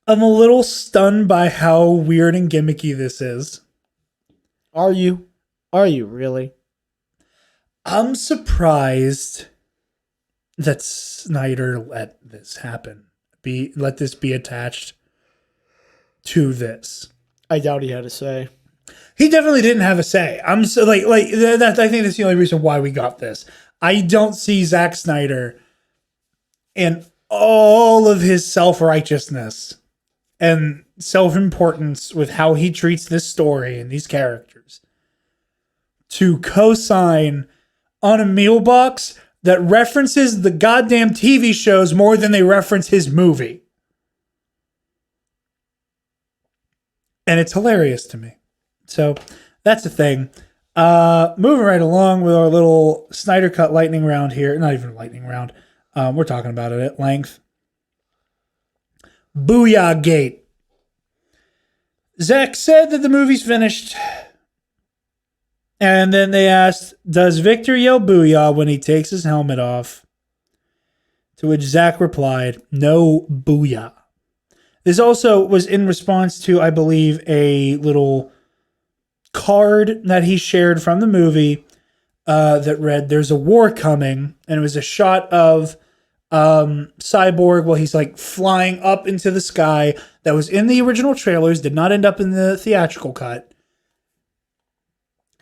[SPEAKER 1] a little stunned by how weird and gimmicky this is.
[SPEAKER 2] Are you? Are you really?
[SPEAKER 1] I'm surprised that Snyder let this happen. Let this be attached to this.
[SPEAKER 2] I doubt he had a say.
[SPEAKER 1] He definitely didn't have a say. I'm so like that. I think that's the only reason why we got this. I don't see Zack Snyder in all of his self-righteousness and self-importance with how he treats this story and these characters to co-sign on a meal box that references the goddamn TV shows more than they reference his movie. And it's hilarious to me. So that's the thing. Moving right along with our little Snyder Cut lightning round here. Not even lightning round. We're talking about it at length. Booyah Gate. Zack said that the movie's finished. And then they asked, does Victor yell booyah when he takes his helmet off? To which Zack replied, no booyah. This also was in response to, I believe, a little card that he shared from the movie that read, there's a war coming. And it was a shot of Cyborg while he's like flying up into the sky. That was in the original trailers, did not end up in the theatrical cut.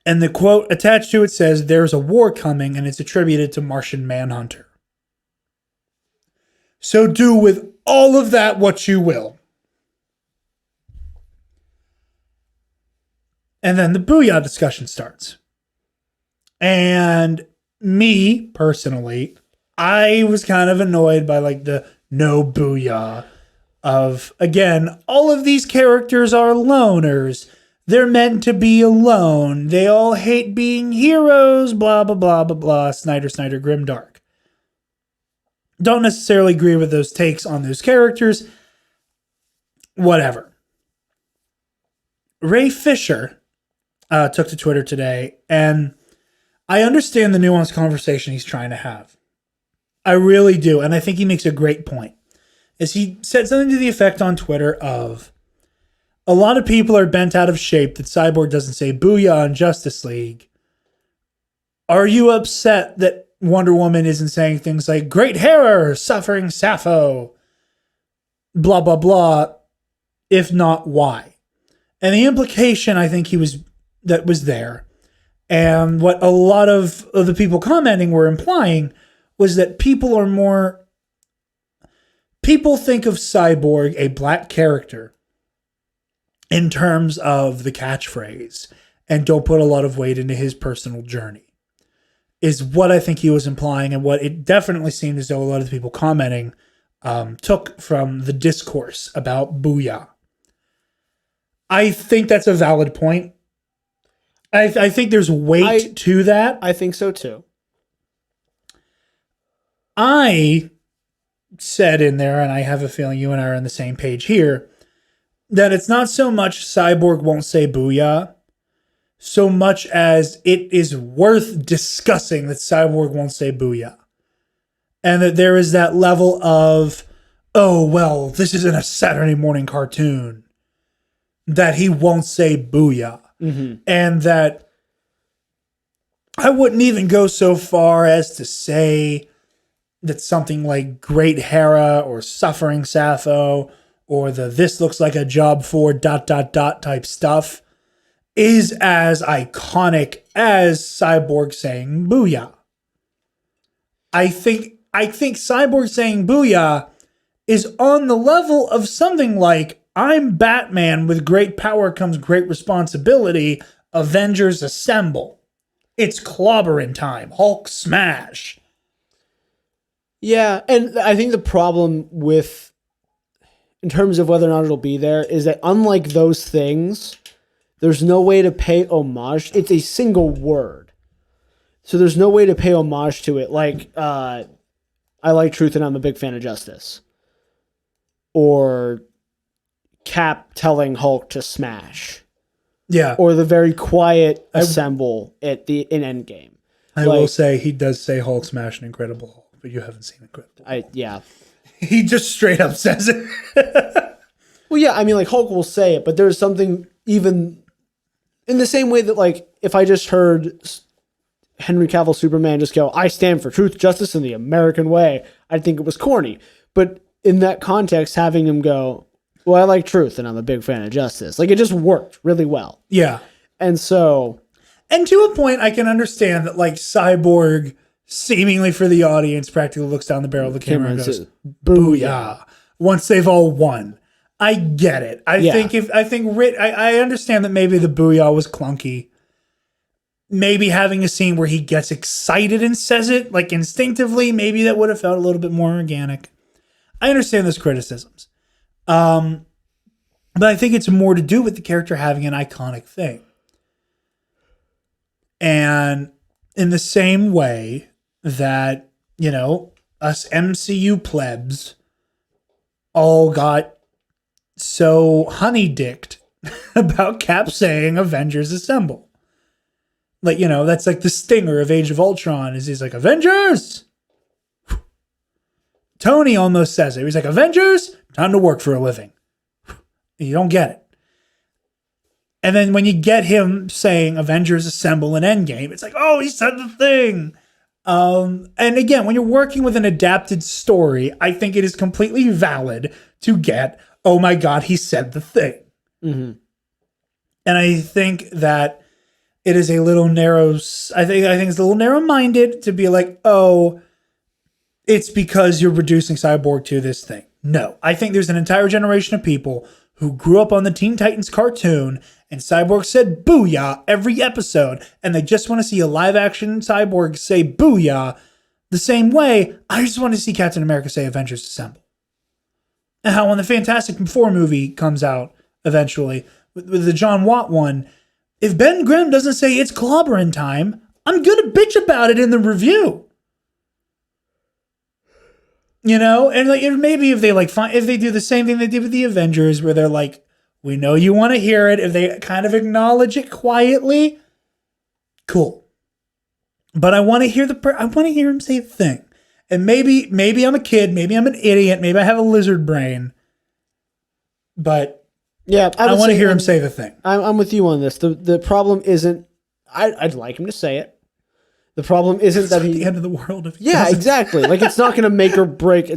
[SPEAKER 1] And the quote attached to it says, there's a war coming, and it's attributed to Martian Manhunter. So do with all of that what you will. And then the Booyah discussion starts. And me personally, I was kind of annoyed by like the no booyah of, again, all of these characters are loners. They're meant to be alone. They all hate being heroes, blah, blah, blah, blah, blah. Snyder, grimdark. Don't necessarily agree with those takes on those characters. Whatever. Ray Fisher took to Twitter today, and I understand the nuanced conversation he's trying to have. I really do, and I think he makes a great point. As he said something to the effect on Twitter of, a lot of people are bent out of shape that Cyborg doesn't say booyah on Justice League. Are you upset that Wonder Woman isn't saying things like, great hair, suffering Sappho, blah, blah, blah, if not, why? And the implication I think that was there, and what a lot of the people commenting were implying, was that people think of Cyborg, a black character, in terms of the catchphrase, and don't put a lot of weight into his personal journey, is what I think he was implying, and what it definitely seemed as though a lot of the people commenting took from the discourse about booyah. I think that's a valid point. I think there's weight to that.
[SPEAKER 2] I think so too.
[SPEAKER 1] I said in there, and I have a feeling you and I are on the same page here, that it's not so much Cyborg won't say booyah, so much as it is worth discussing that Cyborg won't say booyah. And that there is that level of, oh, well, this isn't a Saturday morning cartoon, that he won't say booyah. Mm-hmm. And that I wouldn't even go so far as to say that something like Great Hera or Suffering Sappho or the this looks like a job for ... type stuff is as iconic as Cyborg saying booyah. I think Cyborg saying booyah is on the level of something like, I'm Batman, with great power comes great responsibility, Avengers assemble. It's clobbering time, Hulk smash.
[SPEAKER 2] Yeah, and I think the problem with, in terms of whether or not it'll be there, is that unlike those things, there's no way to pay homage. It's a single word. So there's no way to pay homage to it. Like, I like truth and I'm a big fan of justice. Or Cap telling Hulk to smash.
[SPEAKER 1] Yeah.
[SPEAKER 2] Or the very quiet assemble in Endgame.
[SPEAKER 1] I will say he does say Hulk smash in Incredible Hulk, but you haven't seen Incredible Hulk.
[SPEAKER 2] Yeah.
[SPEAKER 1] He just straight up says it.
[SPEAKER 2] Well, yeah, I mean, like, Hulk will say it, but there's something even in the same way that, like, if I just heard Henry Cavill Superman just go, I stand for truth, justice, and the American way, I'd think it was corny. But in that context, having him go, well, I like truth and I'm a big fan of justice, like, it just worked really well.
[SPEAKER 1] Yeah.
[SPEAKER 2] And so,
[SPEAKER 1] and to a point, I can understand that, like, Cyborg seemingly for the audience practically looks down the barrel of the camera and goes, booyah, once they've all won. I get it. I understand that maybe the booyah was clunky. Maybe having a scene where he gets excited and says it, like, instinctively, maybe that would have felt a little bit more organic. I understand those criticisms. But I think it's more to do with the character having an iconic thing. And in the same way that, you know, us MCU plebs all got so honey-dicked about Cap saying Avengers Assemble. Like, you know, that's like the stinger of Age of Ultron, is he's like, Avengers! Tony almost says it. He's like, Avengers, time to work for a living. You don't get it. And then when you get him saying Avengers Assemble in Endgame, it's like, oh, he said the thing. And again, when you're working with an adapted story, I think it is completely valid to get, oh my God, he said the thing. Mm-hmm. And I think that it is a little narrow. I think it's a little narrow-minded to be like, oh, it's because you're reducing Cyborg to this thing. No, I think there's an entire generation of people who grew up on the Teen Titans cartoon and Cyborg said booyah every episode, and they just want to see a live action Cyborg say booyah the same way, I just want to see Captain America say Avengers Assemble. And how when the Fantastic Four movie comes out eventually, with the John Watt one, if Ben Grimm doesn't say it's clobbering time, I'm going to bitch about it in the review. You know, and like maybe if they if they do the same thing they did with the Avengers, where they're like, we know you want to hear it. If they kind of acknowledge it quietly, cool. But I want to hear him say the thing. And maybe I'm a kid, maybe I'm an idiot, maybe I have a lizard brain. But
[SPEAKER 2] yeah,
[SPEAKER 1] I want to hear him say the thing.
[SPEAKER 2] I'm with you on this. The problem isn't. I'd like him to say it. The problem isn't that
[SPEAKER 1] the end of the world. If
[SPEAKER 2] exactly. Like, it's not going to make or break.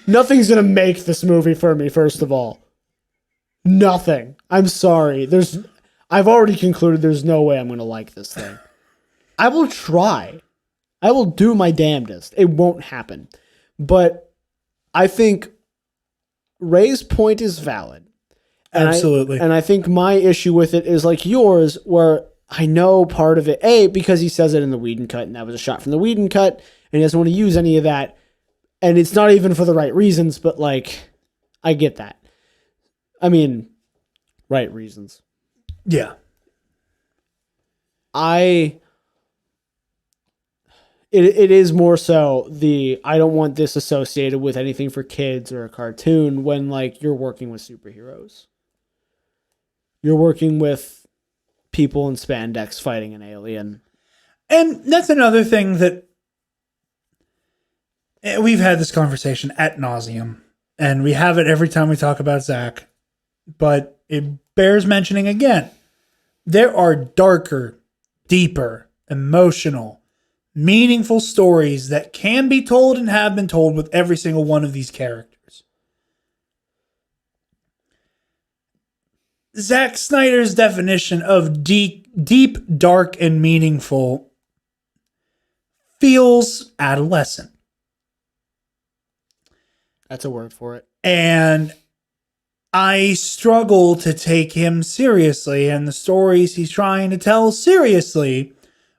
[SPEAKER 2] Nothing's going to make this movie for me. First of all, nothing. I'm sorry. I've already concluded there's no way I'm going to like this thing. I will try. I will do my damnedest. It won't happen. But I think Ray's point is valid.
[SPEAKER 1] Absolutely.
[SPEAKER 2] And I think my issue with it is like yours, where I know part of it, because he says it in the Whedon cut, and that was a shot from the Whedon cut, and he doesn't want to use any of that. And it's not even for the right reasons, but like, I get that. I mean, right reasons.
[SPEAKER 1] Yeah.
[SPEAKER 2] It is more so I don't want this associated with anything for kids or a cartoon, when like you're working with superheroes. You're working with people in spandex fighting an alien.
[SPEAKER 1] And that's another thing that we've had this conversation ad nauseum, and we have it every time we talk about Zach, but it bears mentioning again. There are darker, deeper, emotional, meaningful stories that can be told and have been told with every single one of these characters. Zack Snyder's definition of deep, dark, and meaningful feels adolescent.
[SPEAKER 2] That's a word for it.
[SPEAKER 1] And I struggle to take him seriously and the stories he's trying to tell seriously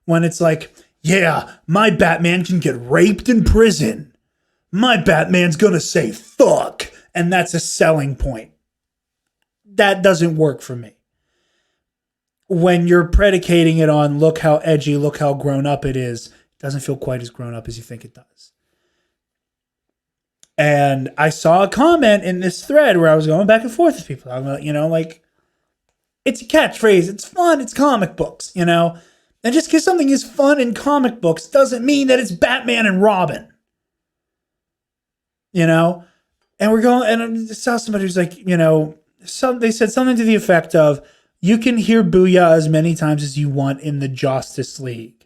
[SPEAKER 1] when it's like, yeah, my Batman can get raped in prison. My Batman's gonna say fuck. And that's a selling point. That doesn't work for me. When you're predicating it on look how edgy, look how grown up it is, it doesn't feel quite as grown up as you think it does. And I saw a comment in this thread where I was going back and forth with people. I'm like, like, it's a catchphrase. It's fun. It's comic books, And just because something is fun in comic books doesn't mean that it's Batman and Robin. And we're going, and I saw somebody who's like, they said something to the effect of, you can hear booyah as many times as you want in the Justice League.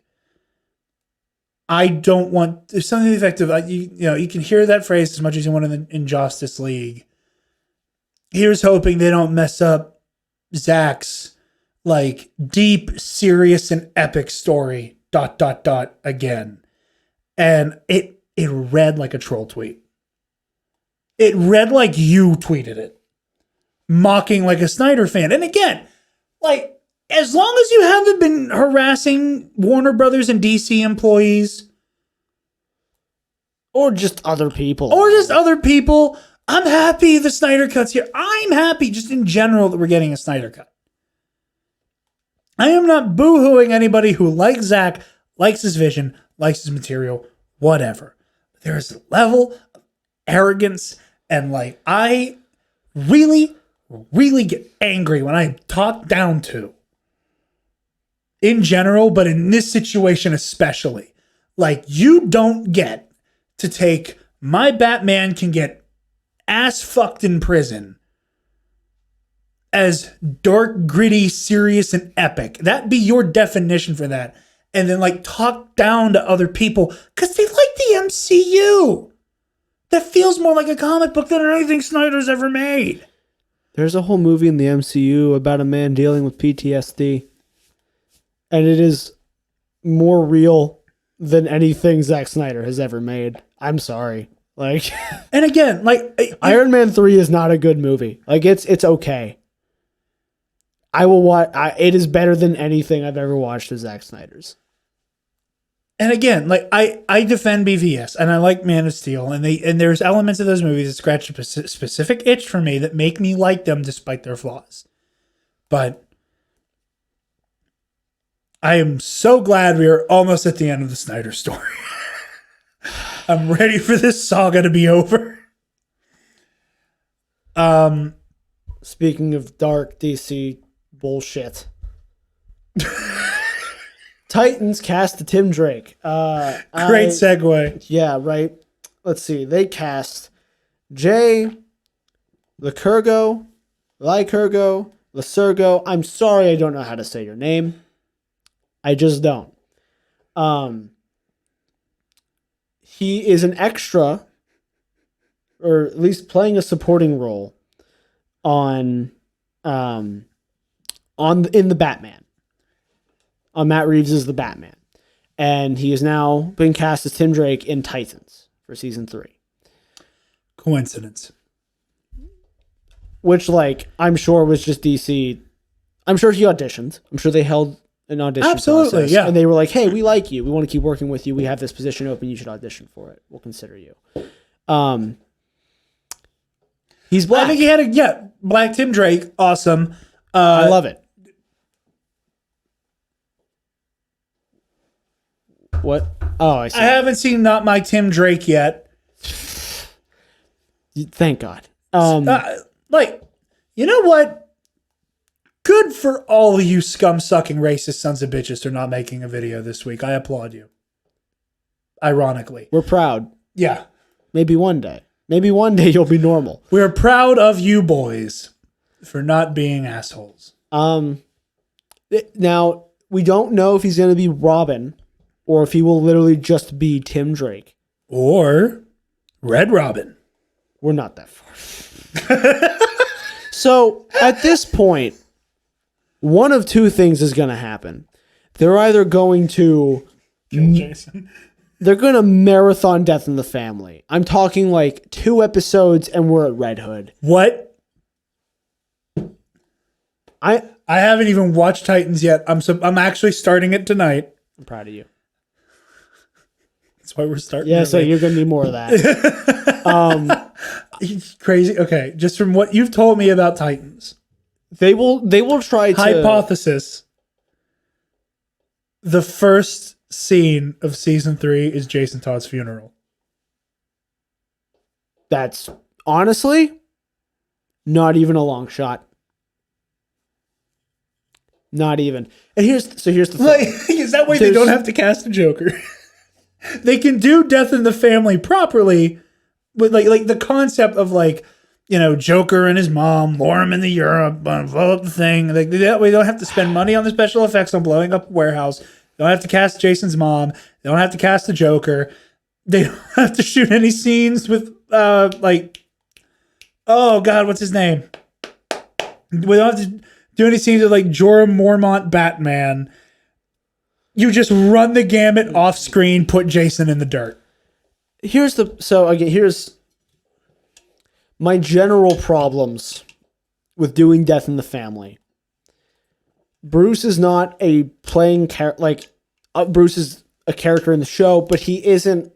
[SPEAKER 1] I don't want, there's something to the effect of, you can hear that phrase as much as you want in Justice League. Here's hoping they don't mess up Zach's like deep, serious, and epic story, ... again. And it read like a troll tweet. It read like you tweeted it. Mocking like a Snyder fan. And again, like, as long as you haven't been harassing Warner Brothers and DC employees,
[SPEAKER 2] or just other people,
[SPEAKER 1] I'm happy the Snyder Cut's here. I'm happy just in general that we're getting a Snyder Cut. I am not boo-hooing anybody who likes Zach, likes his vision, likes his material, whatever. There is a level of arrogance, and like, I really get angry when I'm talked down to. In general, but in this situation especially. Like, you don't get to take my Batman can get ass fucked in prison as dark, gritty, serious, and epic. That be your definition for that. And then like talk down to other people because they like the MCU. That feels more like a comic book than anything Snyder's ever made.
[SPEAKER 2] There's a whole movie in the MCU about a man dealing with PTSD. And it is more real than anything Zack Snyder has ever made. I'm sorry. Like,
[SPEAKER 1] and again, like
[SPEAKER 2] Iron Man 3 is not a good movie. Like, it's okay. I will watch. It is better than anything I've ever watched of Zack Snyder's.
[SPEAKER 1] And again, like I defend BVS and I like Man of Steel, and there's elements of those movies that scratch a specific itch for me that make me like them despite their flaws. But I am so glad we are almost at the end of the Snyder story. I'm ready for this saga to be over.
[SPEAKER 2] Speaking of dark DC bullshit. Titans cast to Tim Drake.
[SPEAKER 1] Great segue.
[SPEAKER 2] Yeah, right. Let's see. They cast Jay Lycurgo. I'm sorry I don't know how to say your name. I just don't. He is an extra, or at least playing a supporting role in the Batman. Matt Reeves is the Batman. And he has now been cast as Tim Drake in Titans for season 3.
[SPEAKER 1] Coincidence.
[SPEAKER 2] Which, like, I'm sure was just DC. I'm sure he auditioned. I'm sure they held an audition process.
[SPEAKER 1] Yeah.
[SPEAKER 2] And they were like, hey, we like you. We want to keep working with you. We have this position open. You should audition for it. We'll consider you. He's black.
[SPEAKER 1] I think he had black Tim Drake. Awesome.
[SPEAKER 2] I love it. What? Oh, I see.
[SPEAKER 1] I haven't seen Not My Tim Drake yet.
[SPEAKER 2] Thank God.
[SPEAKER 1] You know what? Good for all you scum-sucking racist sons of bitches for not making a video this week. I applaud you. Ironically.
[SPEAKER 2] We're proud.
[SPEAKER 1] Yeah.
[SPEAKER 2] Maybe one day. Maybe one day you'll be normal.
[SPEAKER 1] We're proud of you boys for not being assholes.
[SPEAKER 2] Now, we don't know if he's going to be Robin or if he will literally just be Tim Drake.
[SPEAKER 1] Or Red Robin.
[SPEAKER 2] We're not that far. So, at this point, one of two things is going to happen. They're either going to...
[SPEAKER 1] Kill Jason.
[SPEAKER 2] They're going to marathon Death in the Family. I'm talking like 2 episodes and we're at Red Hood.
[SPEAKER 1] What? I haven't even watched Titans yet. I'm actually starting it tonight.
[SPEAKER 2] I'm proud of you.
[SPEAKER 1] That's why we're starting.
[SPEAKER 2] Yeah, so you're going to need more of that.
[SPEAKER 1] Crazy. Okay, just from what you've told me about Titans.
[SPEAKER 2] They will try to...
[SPEAKER 1] Hypothesis. The first scene of season 3 is Jason Todd's funeral.
[SPEAKER 2] That's honestly not even a long shot. Not even. And here's the thing.
[SPEAKER 1] Like, is that way they don't have to cast a Joker? They can do Death in the Family properly, but like the concept of Joker and his mom lure him into Europe, blow up the thing. Like that way they don't have to spend money on the special effects on blowing up a warehouse. They don't have to cast Jason's mom. They don't have to cast the Joker. They don't have to shoot any scenes with oh God, what's his name? We don't have to do any scenes with Jorah Mormont Batman. You just run the gamut off screen, put Jason in the dirt.
[SPEAKER 2] Here's my general problems with doing Death in the Family. Bruce is not a playing character. Bruce is a character in the show, but he isn't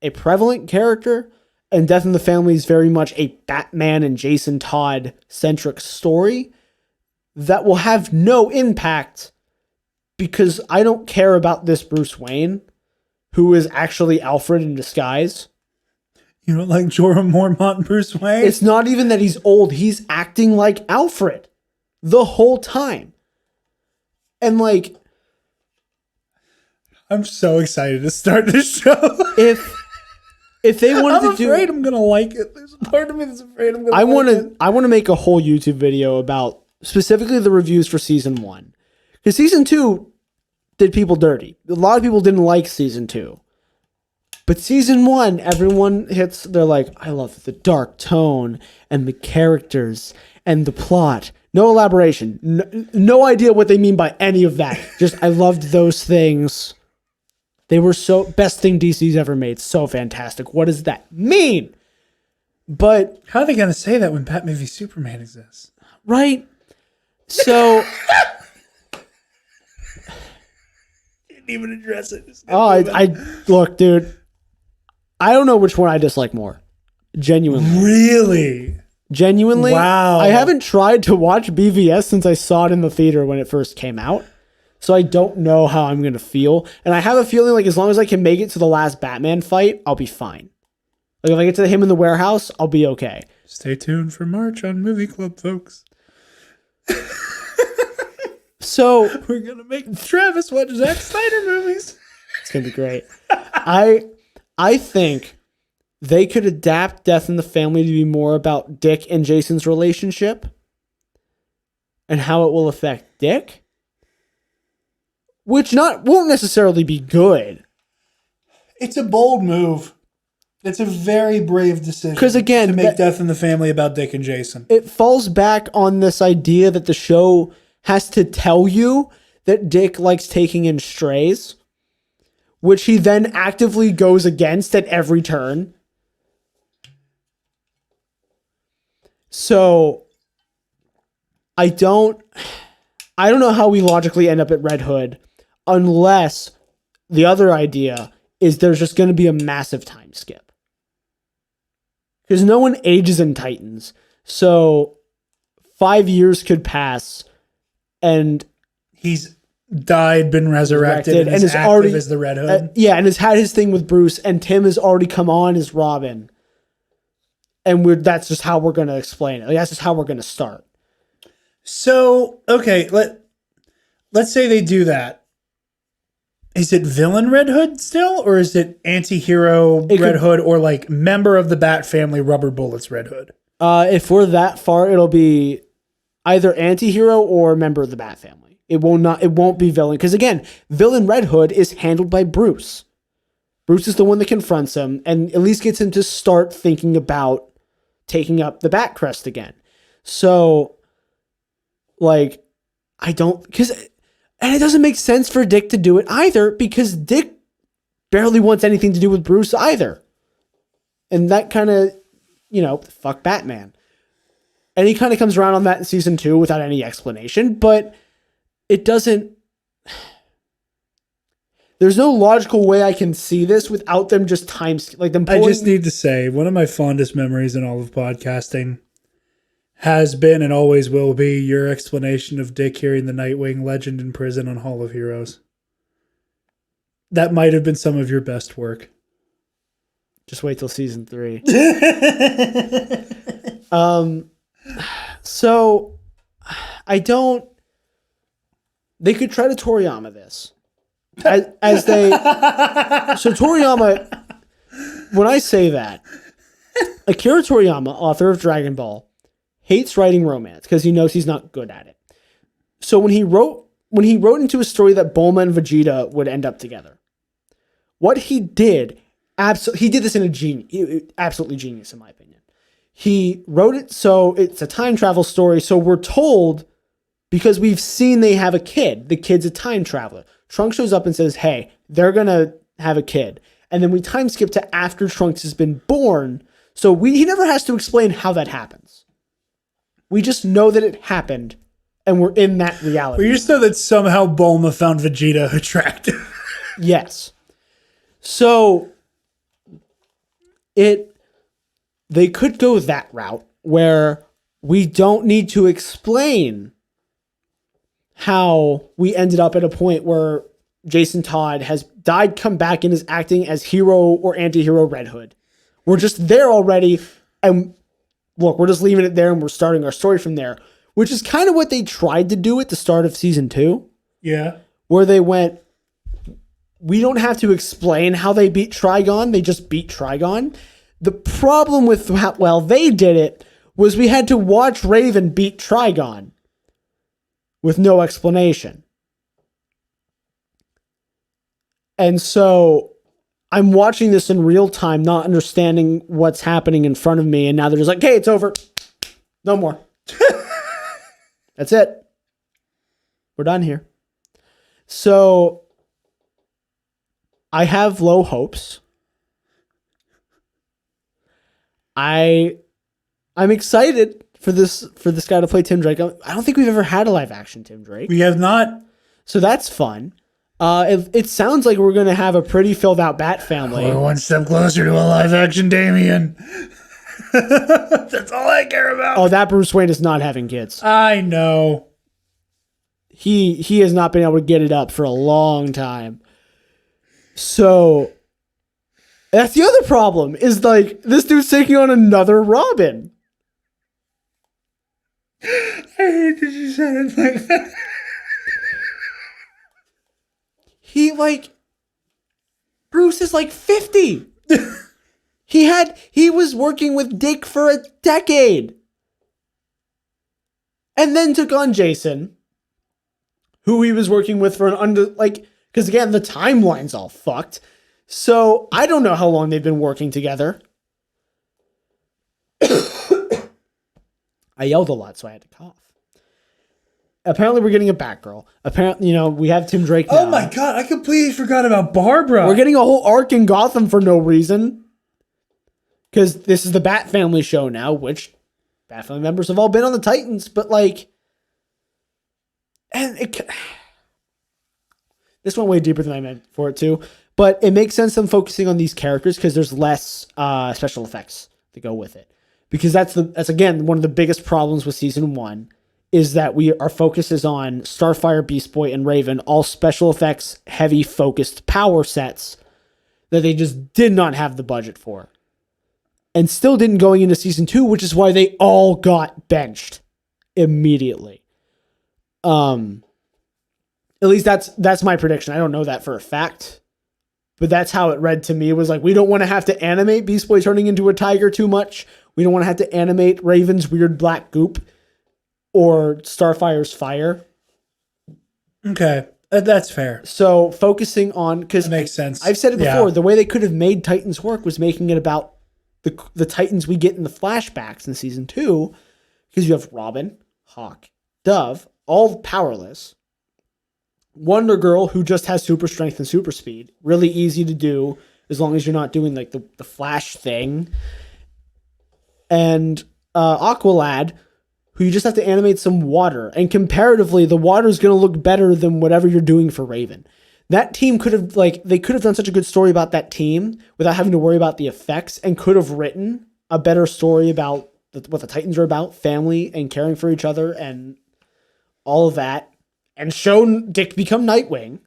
[SPEAKER 2] a prevalent character. And Death in the Family is very much a Batman and Jason Todd centric story that will have no impact because I don't care about this Bruce Wayne, who is actually Alfred in disguise.
[SPEAKER 1] You don't like Jorah Mormont Bruce Wayne?
[SPEAKER 2] It's not even that he's old. He's acting like Alfred the whole time. And
[SPEAKER 1] I'm so excited to start this show.
[SPEAKER 2] If they wanted to do...
[SPEAKER 1] I'm afraid I'm going to like it. There's a part of me that's afraid I'm going to like it.
[SPEAKER 2] I want to make a whole YouTube video about specifically the reviews for season 1. Because season 2 did people dirty. A lot of people didn't like season 2. But season 1, everyone they're like, I love the dark tone and the characters and the plot. No elaboration. No idea what they mean by any of that. Just, I loved those things. They were best thing DC's ever made. So fantastic. What does that mean? But
[SPEAKER 1] how are they going to say that when Batman v Superman exists?
[SPEAKER 2] Right? So
[SPEAKER 1] Didn't even address it.
[SPEAKER 2] I look, dude. I don't know which one I dislike more. Genuinely.
[SPEAKER 1] Wow.
[SPEAKER 2] I haven't tried to watch BVS since I saw it in the theater when it first came out. So I don't know how I'm going to feel. And I have a feeling like as long as I can make it to the last Batman fight, I'll be fine. Like if I get to him in the warehouse, I'll be okay.
[SPEAKER 1] Stay tuned for March on Movie Club, folks.
[SPEAKER 2] So
[SPEAKER 1] we're going to make Travis watch Zack Snyder movies.
[SPEAKER 2] It's going to be great. I think they could adapt Death in the Family to be more about Dick and Jason's relationship and how it will affect Dick, which won't necessarily be good.
[SPEAKER 1] It's a bold move. It's a very brave decision.
[SPEAKER 2] Because again,
[SPEAKER 1] to make Death in the Family about Dick and Jason.
[SPEAKER 2] It falls back on this idea that the show has to tell you that Dick likes taking in strays, which he then actively goes against at every turn. So I don't know how we logically end up at Red Hood unless the other idea is there's just going to be a massive time skip. Because no one ages in Titans. So 5 years could pass and
[SPEAKER 1] he's died, been resurrected, and is active already as the Red Hood.
[SPEAKER 2] And has had his thing with Bruce, and Tim has already come on as Robin. And that's just how we're going to explain it. Like, that's just how we're going to start.
[SPEAKER 1] So, okay, let's say they do that. Is it villain Red Hood still, or is it anti-hero Red Hood, or like member of the Bat family Rubber Bullets Red Hood?
[SPEAKER 2] If we're that far, it'll be either anti-hero or member of the Bat family. It won't be villain. Because again, villain Red Hood is handled by Bruce. Bruce is the one that confronts him and at least gets him to start thinking about taking up the Bat crest again. So, like, and it doesn't make sense for Dick to do it either, because Dick barely wants anything to do with Bruce either. And that kind of, fuck Batman. And he kind of comes around on that in season 2 without any explanation, but it doesn't. There's no logical way I can see this without them just I
[SPEAKER 1] just need to say, one of my fondest memories in all of podcasting has been and always will be your explanation of Dick hearing the Nightwing legend in prison on Hall of Heroes. That might have been some of your best work.
[SPEAKER 2] Just wait till season 3. So they could try to Toriyama this. So Toriyama, when I say that, Akira Toriyama, author of Dragon Ball, hates writing romance because he knows he's not good at it. So when he wrote into a story that Bulma and Vegeta would end up together, what he did, he did this in absolutely genius in my opinion. He wrote it so it's a time travel story. So we're told, because we've seen they have a kid. The kid's a time traveler. Trunks shows up and says, hey, they're going to have a kid. And then we time skip to after Trunks has been born. So he never has to explain how that happens. We just know that it happened, and we're in that reality.
[SPEAKER 1] We just know that somehow Bulma found Vegeta attractive.
[SPEAKER 2] Yes. So they could go that route where we don't need to explain how we ended up at a point where Jason Todd has died, come back, and is acting as hero or anti-hero Red Hood. We're just there already, and look, we're just leaving it there, and we're starting our story from there, which is kind of what they tried to do at the start of season 2.
[SPEAKER 1] Yeah.
[SPEAKER 2] Where they went, we don't have to explain how they beat Trigon, they just beat Trigon. The problem with how they did it was we had to watch Raven beat Trigon with no explanation. And so I'm watching this in real time, not understanding what's happening in front of me. And now they're just like, hey, it's over. No more. That's it. We're done here. So I have low hopes. I'm excited for this guy to play Tim Drake. I don't think we've ever had a live action Tim Drake.
[SPEAKER 1] We have not.
[SPEAKER 2] So that's fun. It sounds like we're going to have a pretty filled out Bat family.
[SPEAKER 1] We're one step closer to a live action Damien. That's all I care about.
[SPEAKER 2] Oh, that Bruce Wayne is not having kids.
[SPEAKER 1] I know.
[SPEAKER 2] He has not been able to get it up for a long time. So that's the other problem is like this dude's taking on another Robin.
[SPEAKER 1] I hate that you said it like that.
[SPEAKER 2] Bruce is like 50. He was working with Dick for a decade. And then took on Jason, who he was working with for because again, the timeline's all fucked. So I don't know how long they've been working together. I yelled a lot, so I had to cough. Apparently, we're getting a Batgirl. Apparently, we have Tim Drake now.
[SPEAKER 1] Oh my god, I completely forgot about Barbara.
[SPEAKER 2] We're getting a whole arc in Gotham for no reason. Because this is the Bat Family show now, which Bat Family members have all been on the Titans, but this went way deeper than I meant for it to. But it makes sense them focusing on these characters because there's less special effects to go with it. Because that's again one of the biggest problems with season 1 is that our focus is on Starfire, Beast Boy, and Raven, all special effects heavy focused power sets that they just did not have the budget for. And still didn't going into season 2, which is why they all got benched immediately. At least that's my prediction. I don't know that for a fact, but that's how it read to me. It was like, we don't want to have to animate Beast Boy turning into a tiger too much. We don't want to have to animate Raven's weird black goop or Starfire's fire.
[SPEAKER 1] Okay, that's fair.
[SPEAKER 2] So focusing on, because
[SPEAKER 1] makes sense.
[SPEAKER 2] I've said it before, the way they could have made Titans work was making it about the Titans we get in the flashbacks in season 2, because you have Robin, Hawk, Dove, all powerless. Wonder Girl, who just has super strength and super speed. Really easy to do as long as you're not doing like the Flash thing. And Aqualad, who you just have to animate some water. And comparatively, the water is going to look better than whatever you're doing for Raven. That team could have, they could have done such a good story about that team without having to worry about the effects, and could have written a better story about what the Titans are about, family and caring for each other and all of that, and shown Dick become Nightwing.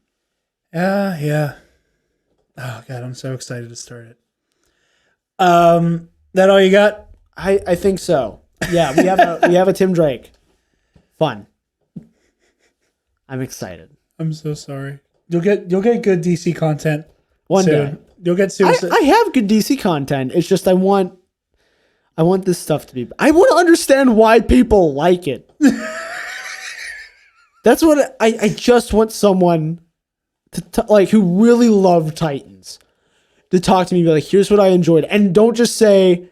[SPEAKER 1] Yeah. Oh god, I'm so excited to start it. That all you got?
[SPEAKER 2] I think so. Yeah, we have a Tim Drake. Fun. I'm excited.
[SPEAKER 1] I'm so sorry. You'll get good DC content
[SPEAKER 2] one
[SPEAKER 1] soon.
[SPEAKER 2] day.
[SPEAKER 1] You'll get Suicide.
[SPEAKER 2] I have good DC content. It's just I want this stuff to be. I want to understand why people like it. That's what I just want someone to who really loved Titans to talk to me and be like, here's what I enjoyed. And don't just say,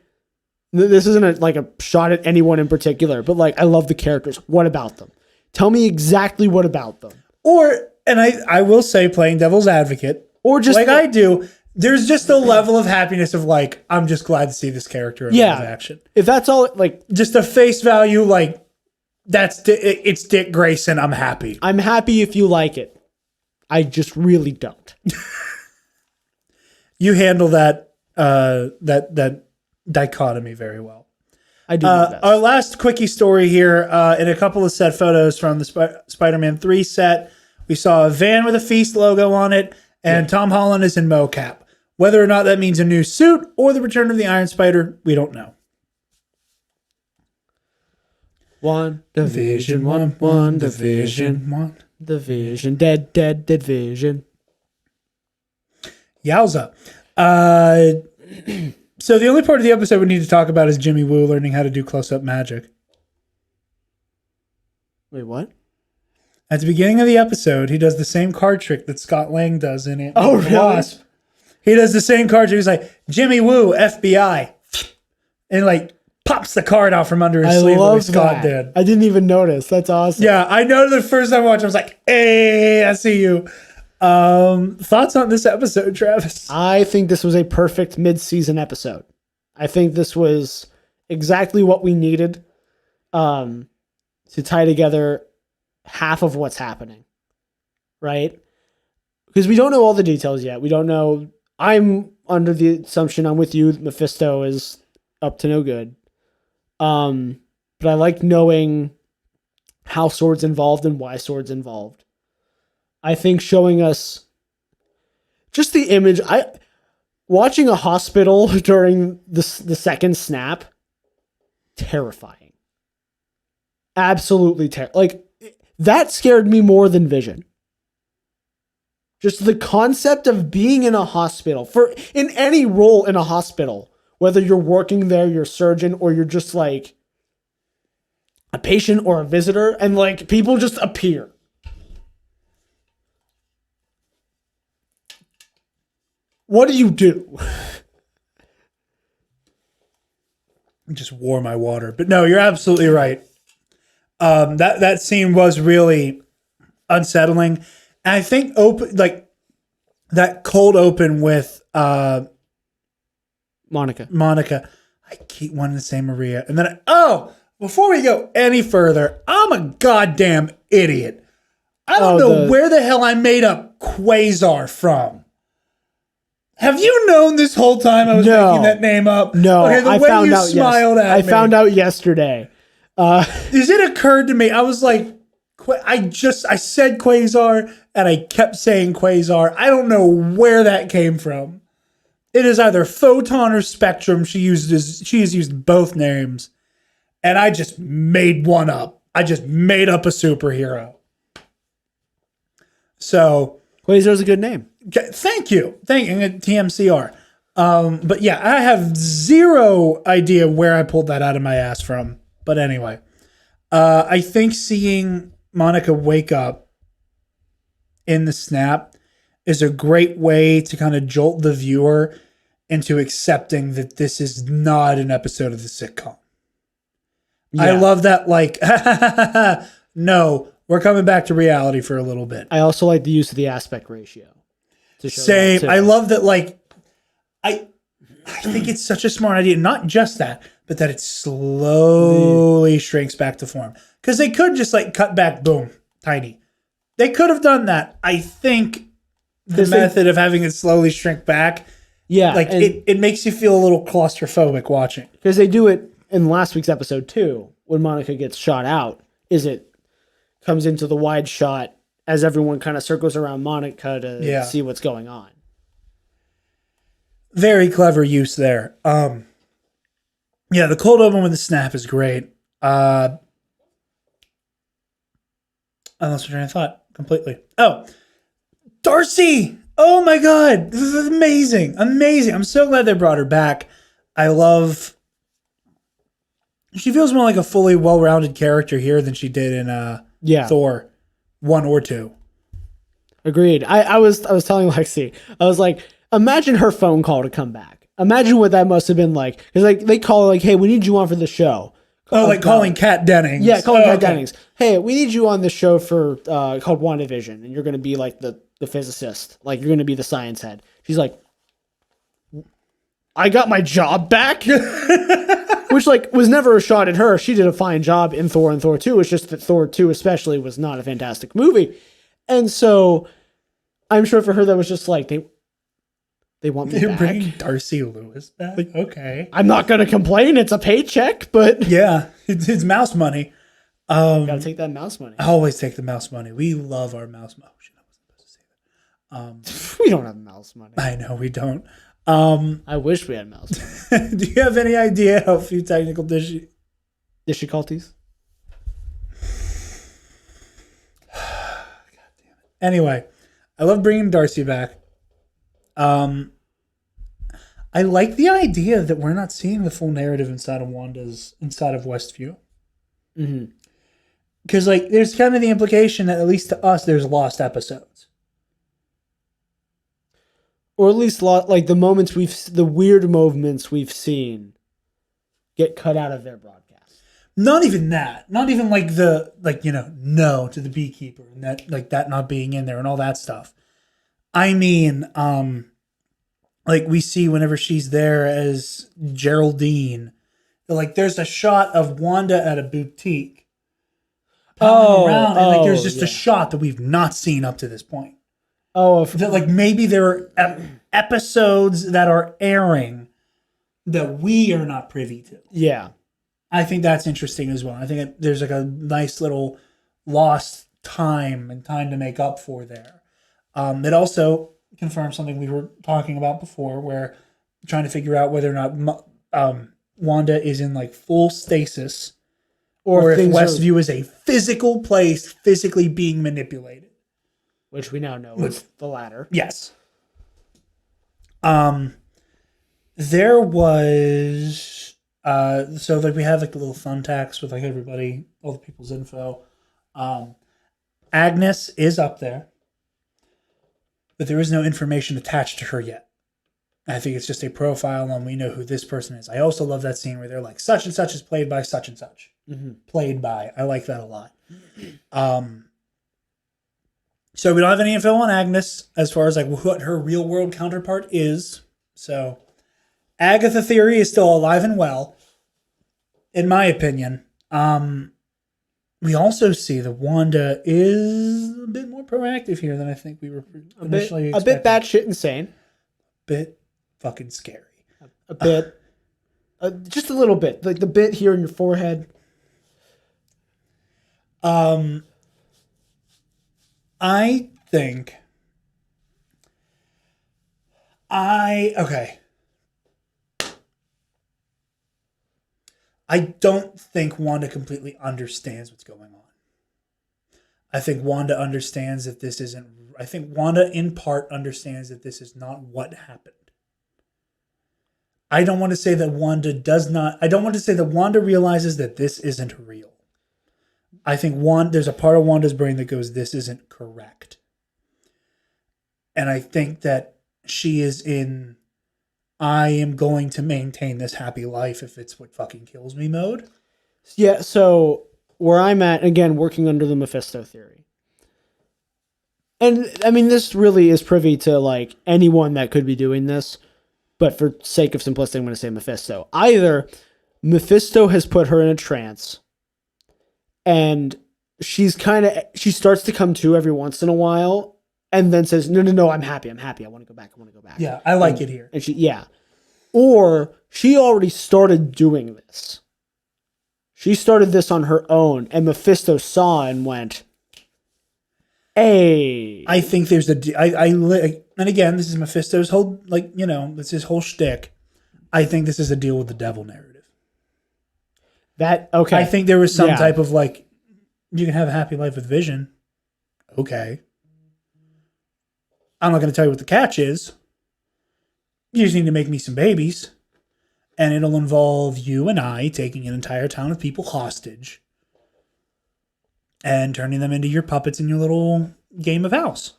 [SPEAKER 2] this isn't a shot at anyone in particular, but I love the characters. What about them? Tell me exactly what about them.
[SPEAKER 1] And I will say, playing devil's advocate,
[SPEAKER 2] or just
[SPEAKER 1] I do, there's just a level of happiness of I'm just glad to see this character in live action.
[SPEAKER 2] If that's all,
[SPEAKER 1] just a face value, it's Dick Grayson. I'm happy.
[SPEAKER 2] I'm happy if you like it. I just really don't.
[SPEAKER 1] You handle that dichotomy very well.
[SPEAKER 2] I do.
[SPEAKER 1] Our last quickie story here, in a couple of set photos from the Spider-Man 3 set, we saw a van with a Feast logo on it, and Tom Holland is in mocap. Whether or not that means a new suit or the return of the Iron Spider, we don't know.
[SPEAKER 2] WandaVision, WandaVision, the Vision, dead Vision.
[SPEAKER 1] Yowza. So the only part of the episode we need to talk about is Jimmy Woo learning how to do close-up magic.
[SPEAKER 2] Wait, what?
[SPEAKER 1] At the beginning of the episode, he does the same card trick that Scott Lang does in it.
[SPEAKER 2] Oh, really?
[SPEAKER 1] Wasp. He does the same card trick. He's like, Jimmy Woo, FBI. And pops the card out from under his sleeve like Scott did.
[SPEAKER 2] I didn't even notice. That's awesome.
[SPEAKER 1] Yeah, I know the first time I watched it, I was like, hey, I see you. Thoughts on this episode, Travis?
[SPEAKER 2] I think this was a perfect mid-season episode. I think this was exactly what we needed. to tie together half of what's happening, right? Because we don't know all the details yet. We don't know. I'm under the assumption, I'm with you, Mephisto is up to no good. But I like knowing how Sword's involved and why Sword's involved. I think showing us just the image. Watching a hospital during the second snap, terrifying. Absolutely terrifying. Like, that scared me more than Vision. Just the concept of being in a hospital, in any role in a hospital, whether you're working there, you're a surgeon, or you're just like a patient or a visitor, and like people just appear. What do you do?
[SPEAKER 1] Just wore my water. But no, you're absolutely right. That scene was really unsettling. And I think that cold open with
[SPEAKER 2] Monica.
[SPEAKER 1] I keep wanting to say Maria. And then before we go any further, I'm a goddamn idiot. I don't know where the hell I made up Quasar from. Have you known this whole time I was making that name up?
[SPEAKER 2] No,
[SPEAKER 1] okay,
[SPEAKER 2] I found out. I found out yesterday.
[SPEAKER 1] It occurred to me. I was like, I said Quasar and I kept saying Quasar. I don't know where that came from. It is either Photon or Spectrum. She has used both names, and I just made one up. I just made up a superhero. So
[SPEAKER 2] Quasar's a good name.
[SPEAKER 1] Thank you. TMCR. But yeah, I have zero idea where I pulled that out of my ass from. But anyway, I think seeing Monica wake up in the snap is a great way to kind of jolt the viewer into accepting that this is not an episode of the sitcom. Yeah. I love that, like, no, we're coming back to reality for a little bit.
[SPEAKER 2] I also like the use of the aspect ratio.
[SPEAKER 1] Same. I love that, like, I think it's such a smart idea. Not just that, but that it slowly shrinks back to form. Because they could just, like, cut back, boom, tiny. They could have done that. I think the method of having it slowly shrink back, like, it makes you feel a little claustrophobic watching.
[SPEAKER 2] Because they do it in last week's episode, too, when Monica gets shot out, it comes into the wide shot as everyone kind of circles around Monica to see what's going on.
[SPEAKER 1] Very clever use there. The cold open with the snap is great. I lost my train of thought completely. Oh, Darcy! Oh my God, this is amazing, amazing. I'm so glad they brought her back. I love. She feels more like a fully well-rounded character here than she did in Thor 1 or 2.
[SPEAKER 2] Agreed. I was telling Lexi, I was like, imagine her phone call to come back. Imagine what that must have been like. Because like they call her like, hey, we need you on for the show.
[SPEAKER 1] Calling Kat Dennings.
[SPEAKER 2] Yeah, calling Kat Dennings. Hey, we need you on the show for called WandaVision, and you're going to be like the physicist. Like you're going to be the science head. She's like, I got my job back? Which like was never a shot at her. She did a fine job in Thor and Thor 2. It's just that Thor 2 especially was not a fantastic movie. And so I'm sure for her that was just like they want me back.
[SPEAKER 1] Bringing Darcy Lewis back? Like, okay.
[SPEAKER 2] I'm not going to complain. It's a paycheck, but
[SPEAKER 1] yeah, it's mouse money.
[SPEAKER 2] Gotta take that mouse money.
[SPEAKER 1] I always take the mouse money. We love our mouse money. Oh, shit, I wasn't supposed to say that.
[SPEAKER 2] We don't have mouse money.
[SPEAKER 1] I know we don't.
[SPEAKER 2] I wish we had mouse money.
[SPEAKER 1] Do you have any idea how few technical
[SPEAKER 2] difficulties?
[SPEAKER 1] God damn it. Anyway, I love bringing Darcy back. I like the idea that we're not seeing the full narrative inside of Westview.
[SPEAKER 2] Mm-hmm.
[SPEAKER 1] Because like, there's kind of the implication that at least to us, there's lost episodes.
[SPEAKER 2] Or at least like the weird moments we've seen get cut out of their broadcast.
[SPEAKER 1] Not even that. Not even like no to the beekeeper and that not being in there and all that stuff. I mean, like we see whenever she's there as Geraldine Like there's a shot of Wanda at a boutique, palling around, and like there's just a shot that we've not seen up to this point. That like maybe there are episodes that are airing that we are not privy to.
[SPEAKER 2] Yeah.
[SPEAKER 1] I think that's interesting as well. I think there's like a nice little lost time and time to make up for there. It also confirms something we were talking about before, where trying to figure out whether or not Wanda is in like full stasis, or if Westview is a physical place, physically being manipulated.
[SPEAKER 2] Which we now know is the latter.
[SPEAKER 1] Yes. There was so like we have like the little thumbtacks with like everybody, all the people's info. Agnes is up there, but there is no information attached to her yet. I think it's just a profile and we know who this person is. I also love that scene where they're like, such and such is played by such and such. Mm-hmm. Played by. I like that a lot. So we don't have any info on Agnes as far as like what her real world counterpart is. So Agatha theory is still alive and well, in my opinion. We also see that Wanda is a bit more proactive here than I think we were initially expecting.
[SPEAKER 2] A bit batshit insane.
[SPEAKER 1] Bit fucking scary.
[SPEAKER 2] A bit. Just a little bit. Like the bit here in your forehead.
[SPEAKER 1] I think I don't think Wanda completely understands what's going on. I think Wanda understands that this isn't. I think Wanda in part understands that this is not what happened. I don't want to say that Wanda does not. I don't want to say that Wanda realizes that this isn't real. I think there's a part of Wanda's brain that goes, this isn't correct. And I think that she is in, I am going to maintain this happy life if it's what fucking kills me mode.
[SPEAKER 2] Yeah, so where I'm at, again, working under the Mephisto theory. And, I mean, this really is privy to, like, anyone that could be doing this. But for sake of simplicity, I'm going to say Mephisto. Either Mephisto has put her in a trance, and she starts to come to every once in a while, and then says, no, I'm happy. I want to go back.
[SPEAKER 1] Yeah, I like it here.
[SPEAKER 2] And or she already started doing this. She started this on her own, and Mephisto saw and went, hey.
[SPEAKER 1] I think there's and again, this is Mephisto's whole, it's his whole shtick. I think this is a deal with the devil narrative.
[SPEAKER 2] Okay.
[SPEAKER 1] I think there was some type of like, you can have a happy life with Vision. Okay. I'm not going to tell you what the catch is. You just need to make me some babies. And it'll involve you and I taking an entire town of people hostage and turning them into your puppets in your little game of house.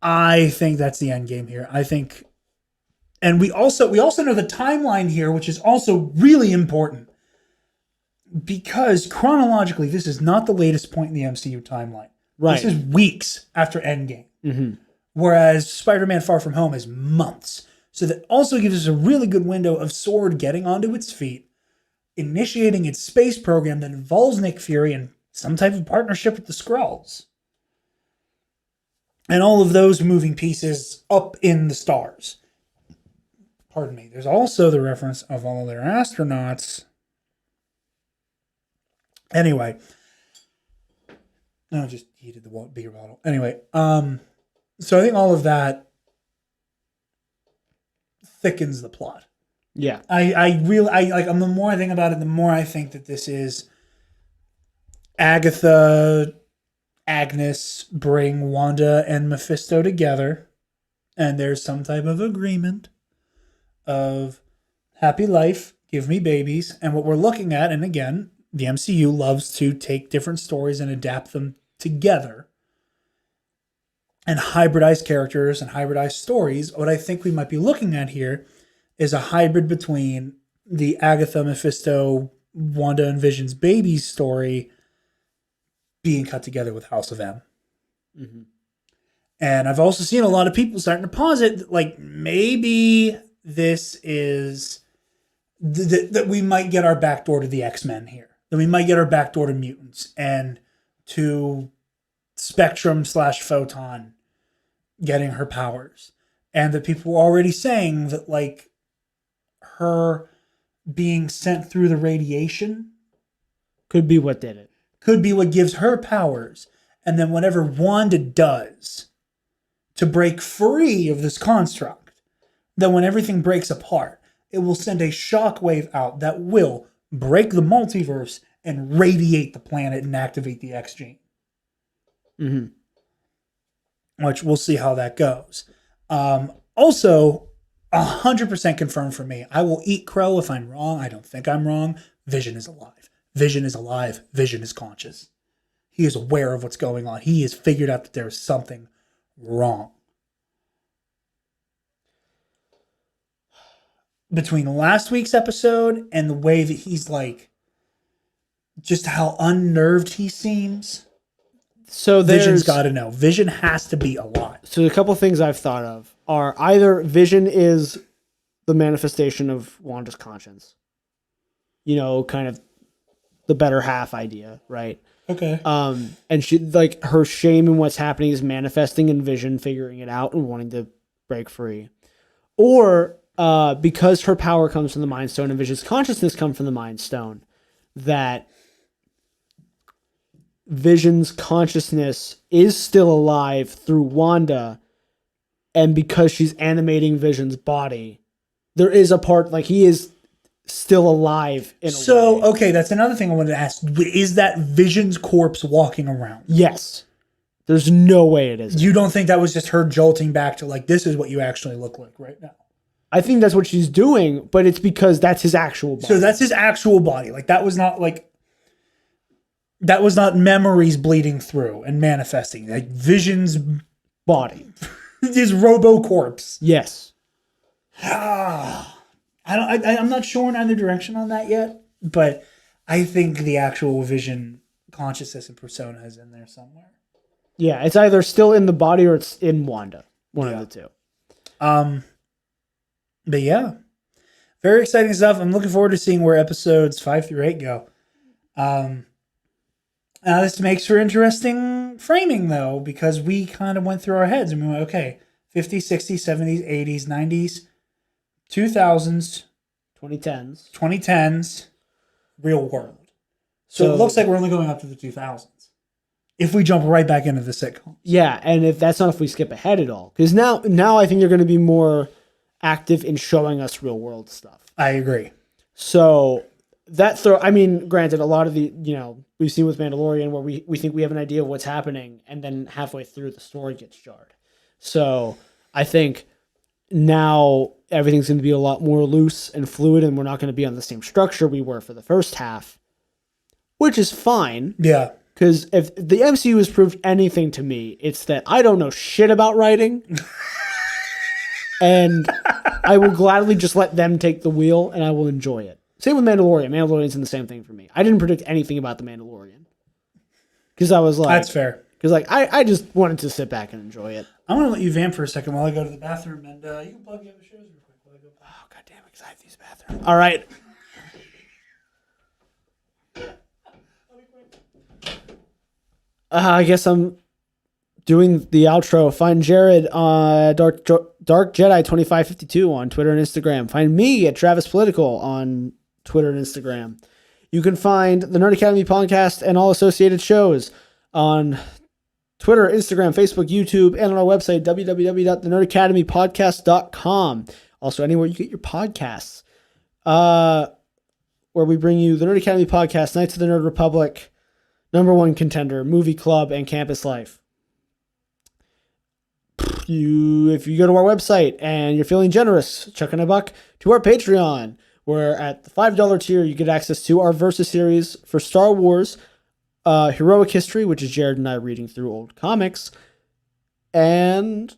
[SPEAKER 1] I think that's the end game here. I think, and we also know the timeline here, which is also really important because chronologically, this is not the latest point in the MCU timeline.
[SPEAKER 2] Right.
[SPEAKER 1] This is weeks after Endgame.
[SPEAKER 2] Mm-hmm.
[SPEAKER 1] Whereas Spider-Man Far From Home is months. So that also gives us a really good window of S.W.O.R.D. getting onto its feet, initiating its space program that involves Nick Fury and some type of partnership with the Skrulls. And all of those moving pieces up in the stars. Pardon me. There's also the reference of all of their astronauts. Anyway. No, I just heated the beer bottle. Anyway, so I think all of that thickens the plot.
[SPEAKER 2] Yeah.
[SPEAKER 1] The more I think about it, the more I think that this is Agnes bring Wanda and Mephisto together, and there's some type of agreement of happy life, give me babies, and what we're looking at, and again, the MCU loves to take different stories and adapt them together and hybridize characters and hybridize stories. What I think we might be looking at here is a hybrid between the Agatha, Mephisto, Wanda and Vision's babies story being cut together with House of M. Mm-hmm. And I've also seen a lot of people starting to posit that, like, maybe this is that we might get our backdoor to the X-Men here. That we might get our backdoor to mutants and to Spectrum/Photon getting her powers. And that people were already saying that, like, her being sent through the radiation
[SPEAKER 2] could be what did it.
[SPEAKER 1] Could be what gives her powers. And then whatever Wanda does to break free of this construct, then when everything breaks apart, it will send a shockwave out that will break the multiverse and radiate the planet and activate the X gene.
[SPEAKER 2] Mm-hmm.
[SPEAKER 1] Which we'll see how that goes. Also, 100% confirmed for me. I will eat crow if I'm wrong. I don't think I'm wrong. Vision is alive. Vision is alive. Vision is conscious. He is aware of what's going on. He has figured out that there is something wrong. Between last week's episode and the way that he's like, just how unnerved he seems.
[SPEAKER 2] So
[SPEAKER 1] Vision's got to know. Vision has to be alive.
[SPEAKER 2] So a couple things I've thought of are either Vision is the manifestation of Wanda's conscience. You know, kind of the better half idea, right?
[SPEAKER 1] Okay.
[SPEAKER 2] And she, like, her shame in what's happening is manifesting in Vision, figuring it out and wanting to break free. Or because her power comes from the Mind Stone and Vision's consciousness comes from the Mind Stone, that Vision's consciousness is still alive through Wanda, and because she's animating Vision's body, there is a part, like, he is still alive in a way.
[SPEAKER 1] Okay, that's another thing I wanted to ask. Is that Vision's corpse walking around?
[SPEAKER 2] Yes. There's no way it is.
[SPEAKER 1] You don't think that was just her jolting back to, like, this is what you actually look like right now?
[SPEAKER 2] I think that's what she's doing, but it's because that's his actual body.
[SPEAKER 1] So that's his actual body. Like, that was not memories bleeding through and manifesting. Like, Vision's
[SPEAKER 2] body.
[SPEAKER 1] His robo corpse.
[SPEAKER 2] Yes.
[SPEAKER 1] I'm not sure in either direction on that yet, but I think the actual Vision consciousness and persona is in there somewhere.
[SPEAKER 2] Yeah, it's either still in the body or it's in Wanda. One of the two.
[SPEAKER 1] But yeah, very exciting stuff. I'm looking forward to seeing where episodes 5 through 8 go. This makes for interesting framing, though, because we kind of went through our heads and we went, okay, 50s, 60s, 70s, 80s, 90s, 2000s, 2010s, real world. So it looks like we're only going up to the 2000s. If we jump right back into the sitcom.
[SPEAKER 2] Yeah, and if we skip ahead at all. Because now I think they're going to be more active in showing us real world stuff.
[SPEAKER 1] I agree.
[SPEAKER 2] So granted, a lot of the, we've seen with Mandalorian where we think we have an idea of what's happening, and then halfway through the story gets jarred. So I think now everything's going to be a lot more loose and fluid, and we're not going to be on the same structure we were for the first half, which is fine.
[SPEAKER 1] Yeah.
[SPEAKER 2] Because if the MCU has proved anything to me, it's that I don't know shit about writing. And I will gladly just let them take the wheel, and I will enjoy it. Same with Mandalorian. Mandalorian's in the same thing for me. I didn't predict anything about the Mandalorian. Because I was like...
[SPEAKER 1] That's fair.
[SPEAKER 2] Because I just wanted to sit back and enjoy it.
[SPEAKER 1] I'm going to let you vamp for a second while I go to the bathroom, and you can plug the other shows real quick while I go.
[SPEAKER 2] Oh, God damn it, because I have these bathrooms. All right. I guess I'm doing the outro. Find Jarod Dark Jedi 2552 on Twitter and Instagram. Find me at Travis Political on Twitter and Instagram. You can find the Nerd Academy podcast and all associated shows on Twitter, Instagram, Facebook, YouTube, and on our website, www.thenerdacademypodcast.com. Also, anywhere you get your podcasts, where we bring you the Nerd Academy podcast, Knights of the Nerd Republic, #1 contender, movie club, and campus life. If you go to our website and you're feeling generous, chuck in $1 to our Patreon, where at the $5 tier, you get access to our Versus series for Star Wars, Heroic History, which is Jarod and I reading through old comics, and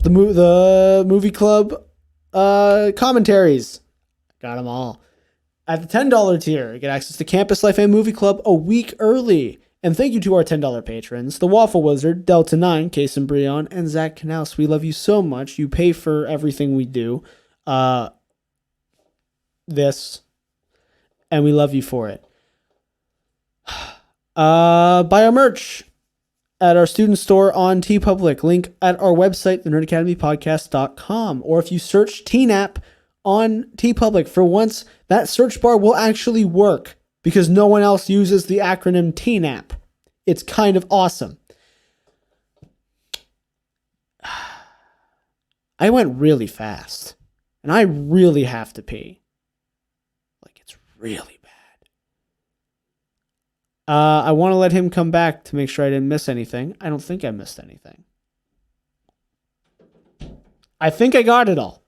[SPEAKER 2] the movie club commentaries. Got them all. At the $10 tier, you get access to Campus Life and Movie Club a week early. And thank you to our $10 patrons, the Waffle Wizard, Delta 9, Case and Brion, and Zach Knaus. We love you so much. You pay for everything we do. this, and we love you for it. Buy our merch at our student store on TeePublic. Link at our website, thenerdacademypodcast.com. Or if you search TNAP on TeePublic, for once, that search bar will actually work because no one else uses the acronym TNAP. It's kind of awesome. I went really fast, and I really have to pee. Like, it's really bad. I want to let him come back to make sure I didn't miss anything. I don't think I missed anything. I think I got it all.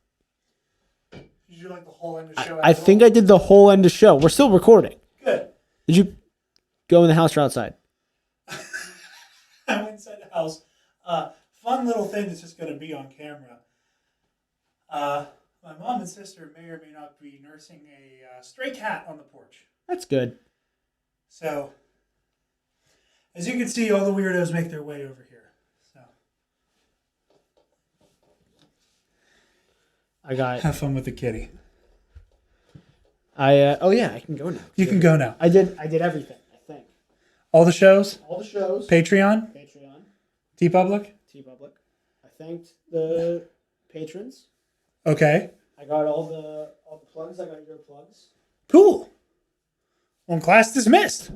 [SPEAKER 1] Did you like the whole end of the show?
[SPEAKER 2] I think I did the whole end of the show. We're still recording.
[SPEAKER 1] Good.
[SPEAKER 2] Did you go in the house or outside?
[SPEAKER 1] I went inside the house. Fun little thing that's just going to be on camera. My mom and sister may or may not be nursing a stray cat on the porch.
[SPEAKER 2] That's good.
[SPEAKER 1] So, as you can see, all the weirdos make their way over here. So,
[SPEAKER 2] I got.
[SPEAKER 1] have fun with the kitty.
[SPEAKER 2] Oh yeah, I can go now.
[SPEAKER 1] You can go now.
[SPEAKER 2] I did everything. I think
[SPEAKER 1] All the shows,
[SPEAKER 2] all the shows.
[SPEAKER 1] Patreon, TeePublic.
[SPEAKER 2] TeePublic. I thanked the patrons.
[SPEAKER 1] Okay,
[SPEAKER 2] I got all the plugs. I got your plugs.
[SPEAKER 1] cool. Well, class dismissed.